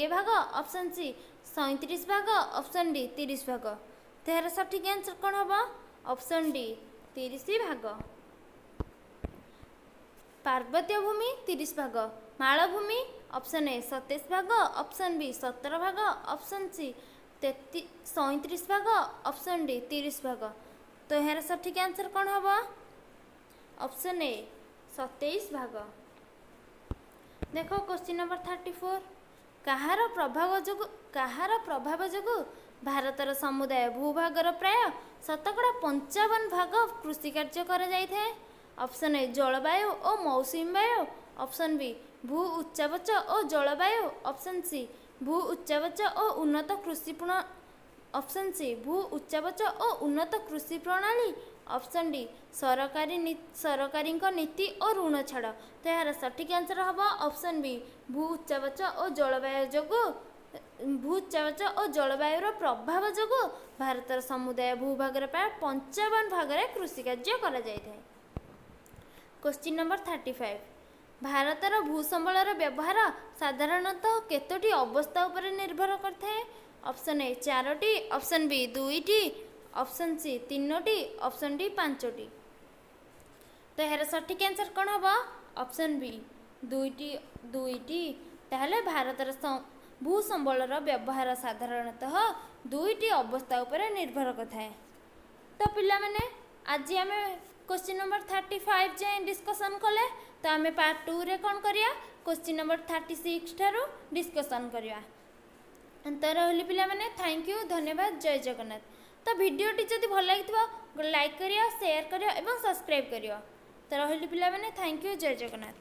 भाग, ऑप्शन सी 37 भाग, ऑप्शन डी 30 भाग। तो यार सठिक आंसर कौन हम? ऑप्शन डी 30 भाग। पार्वत्य भूमि 30 भाग, मालभूमि ऑप्शन ए 27 भाग, ऑप्शन बी 17 भाग, ऑप्शन सी 37 भाग, ऑप्शन डी 30 भाग। तो यार सठिक आंसर कौन हम? ऑप्शन ए 27 भाग। देखो क्वेश्चन नंबर 34, कहार प्रभाव जोगु भारतर समुदाय भूभागर प्राय शतकड़ा 55 भाग कृषि कार्य करा जाय थाए। ऑप्शन ए जलवायु और मौसुमी वायु, ऑप्शन बी भू उच्चावच और जलवायु, ऑप्शन सी भू उच्चावच और उन्नत कृषि ऑप्शन सी भू उच्चावच और उन्नत कृषि प्रणाली, ऑप्शन डी सरकारी नीति और ऋण छाड़। तो यार सठिक आंसर हम ऑप्शन बी भू उच्चावच और जलवायुर प्रभाव जोगु भारतर समुदाय भूभागर प्राय 55 भाग कृषि कार्य करा जाय थाए। क्वेश्चन नंबर 35, भारतर भूसंबलर व्यवहार साधारणतः केतोटी अवस्था उपर निर्भर करଥାଏ? ऑप्शन ए 4टी, ऑप्शन बी 2टी, ऑप्शन सी 3टी, ऑप्शन डी 5टी। तो यार सठिक आंसर कौन हम? ऑप्शन बी 2टी। ताहले भारतर भूसंबलर व्यवहार साधारणतः 2टी अवस्था उपर निर्भर करଥାଏ। तो पिला माने आज आमे क्वेश्चन नंबर 35 जाए डिस्कसन कले। तो आमे पार्ट 2 रे कौन करिया क्वेश्चन नंबर 36 ठारू डिस्कसन करिया। तो रही पिला माने थैंक यू, धन्यवाद, जय जगन्नाथ। तो वीडियोटी जदि भल लगी लाइक करिया, शेयर करिया एवं सब्सक्राइब करिया। तो रही पिला माने थैंक यू, जय जगन्नाथ।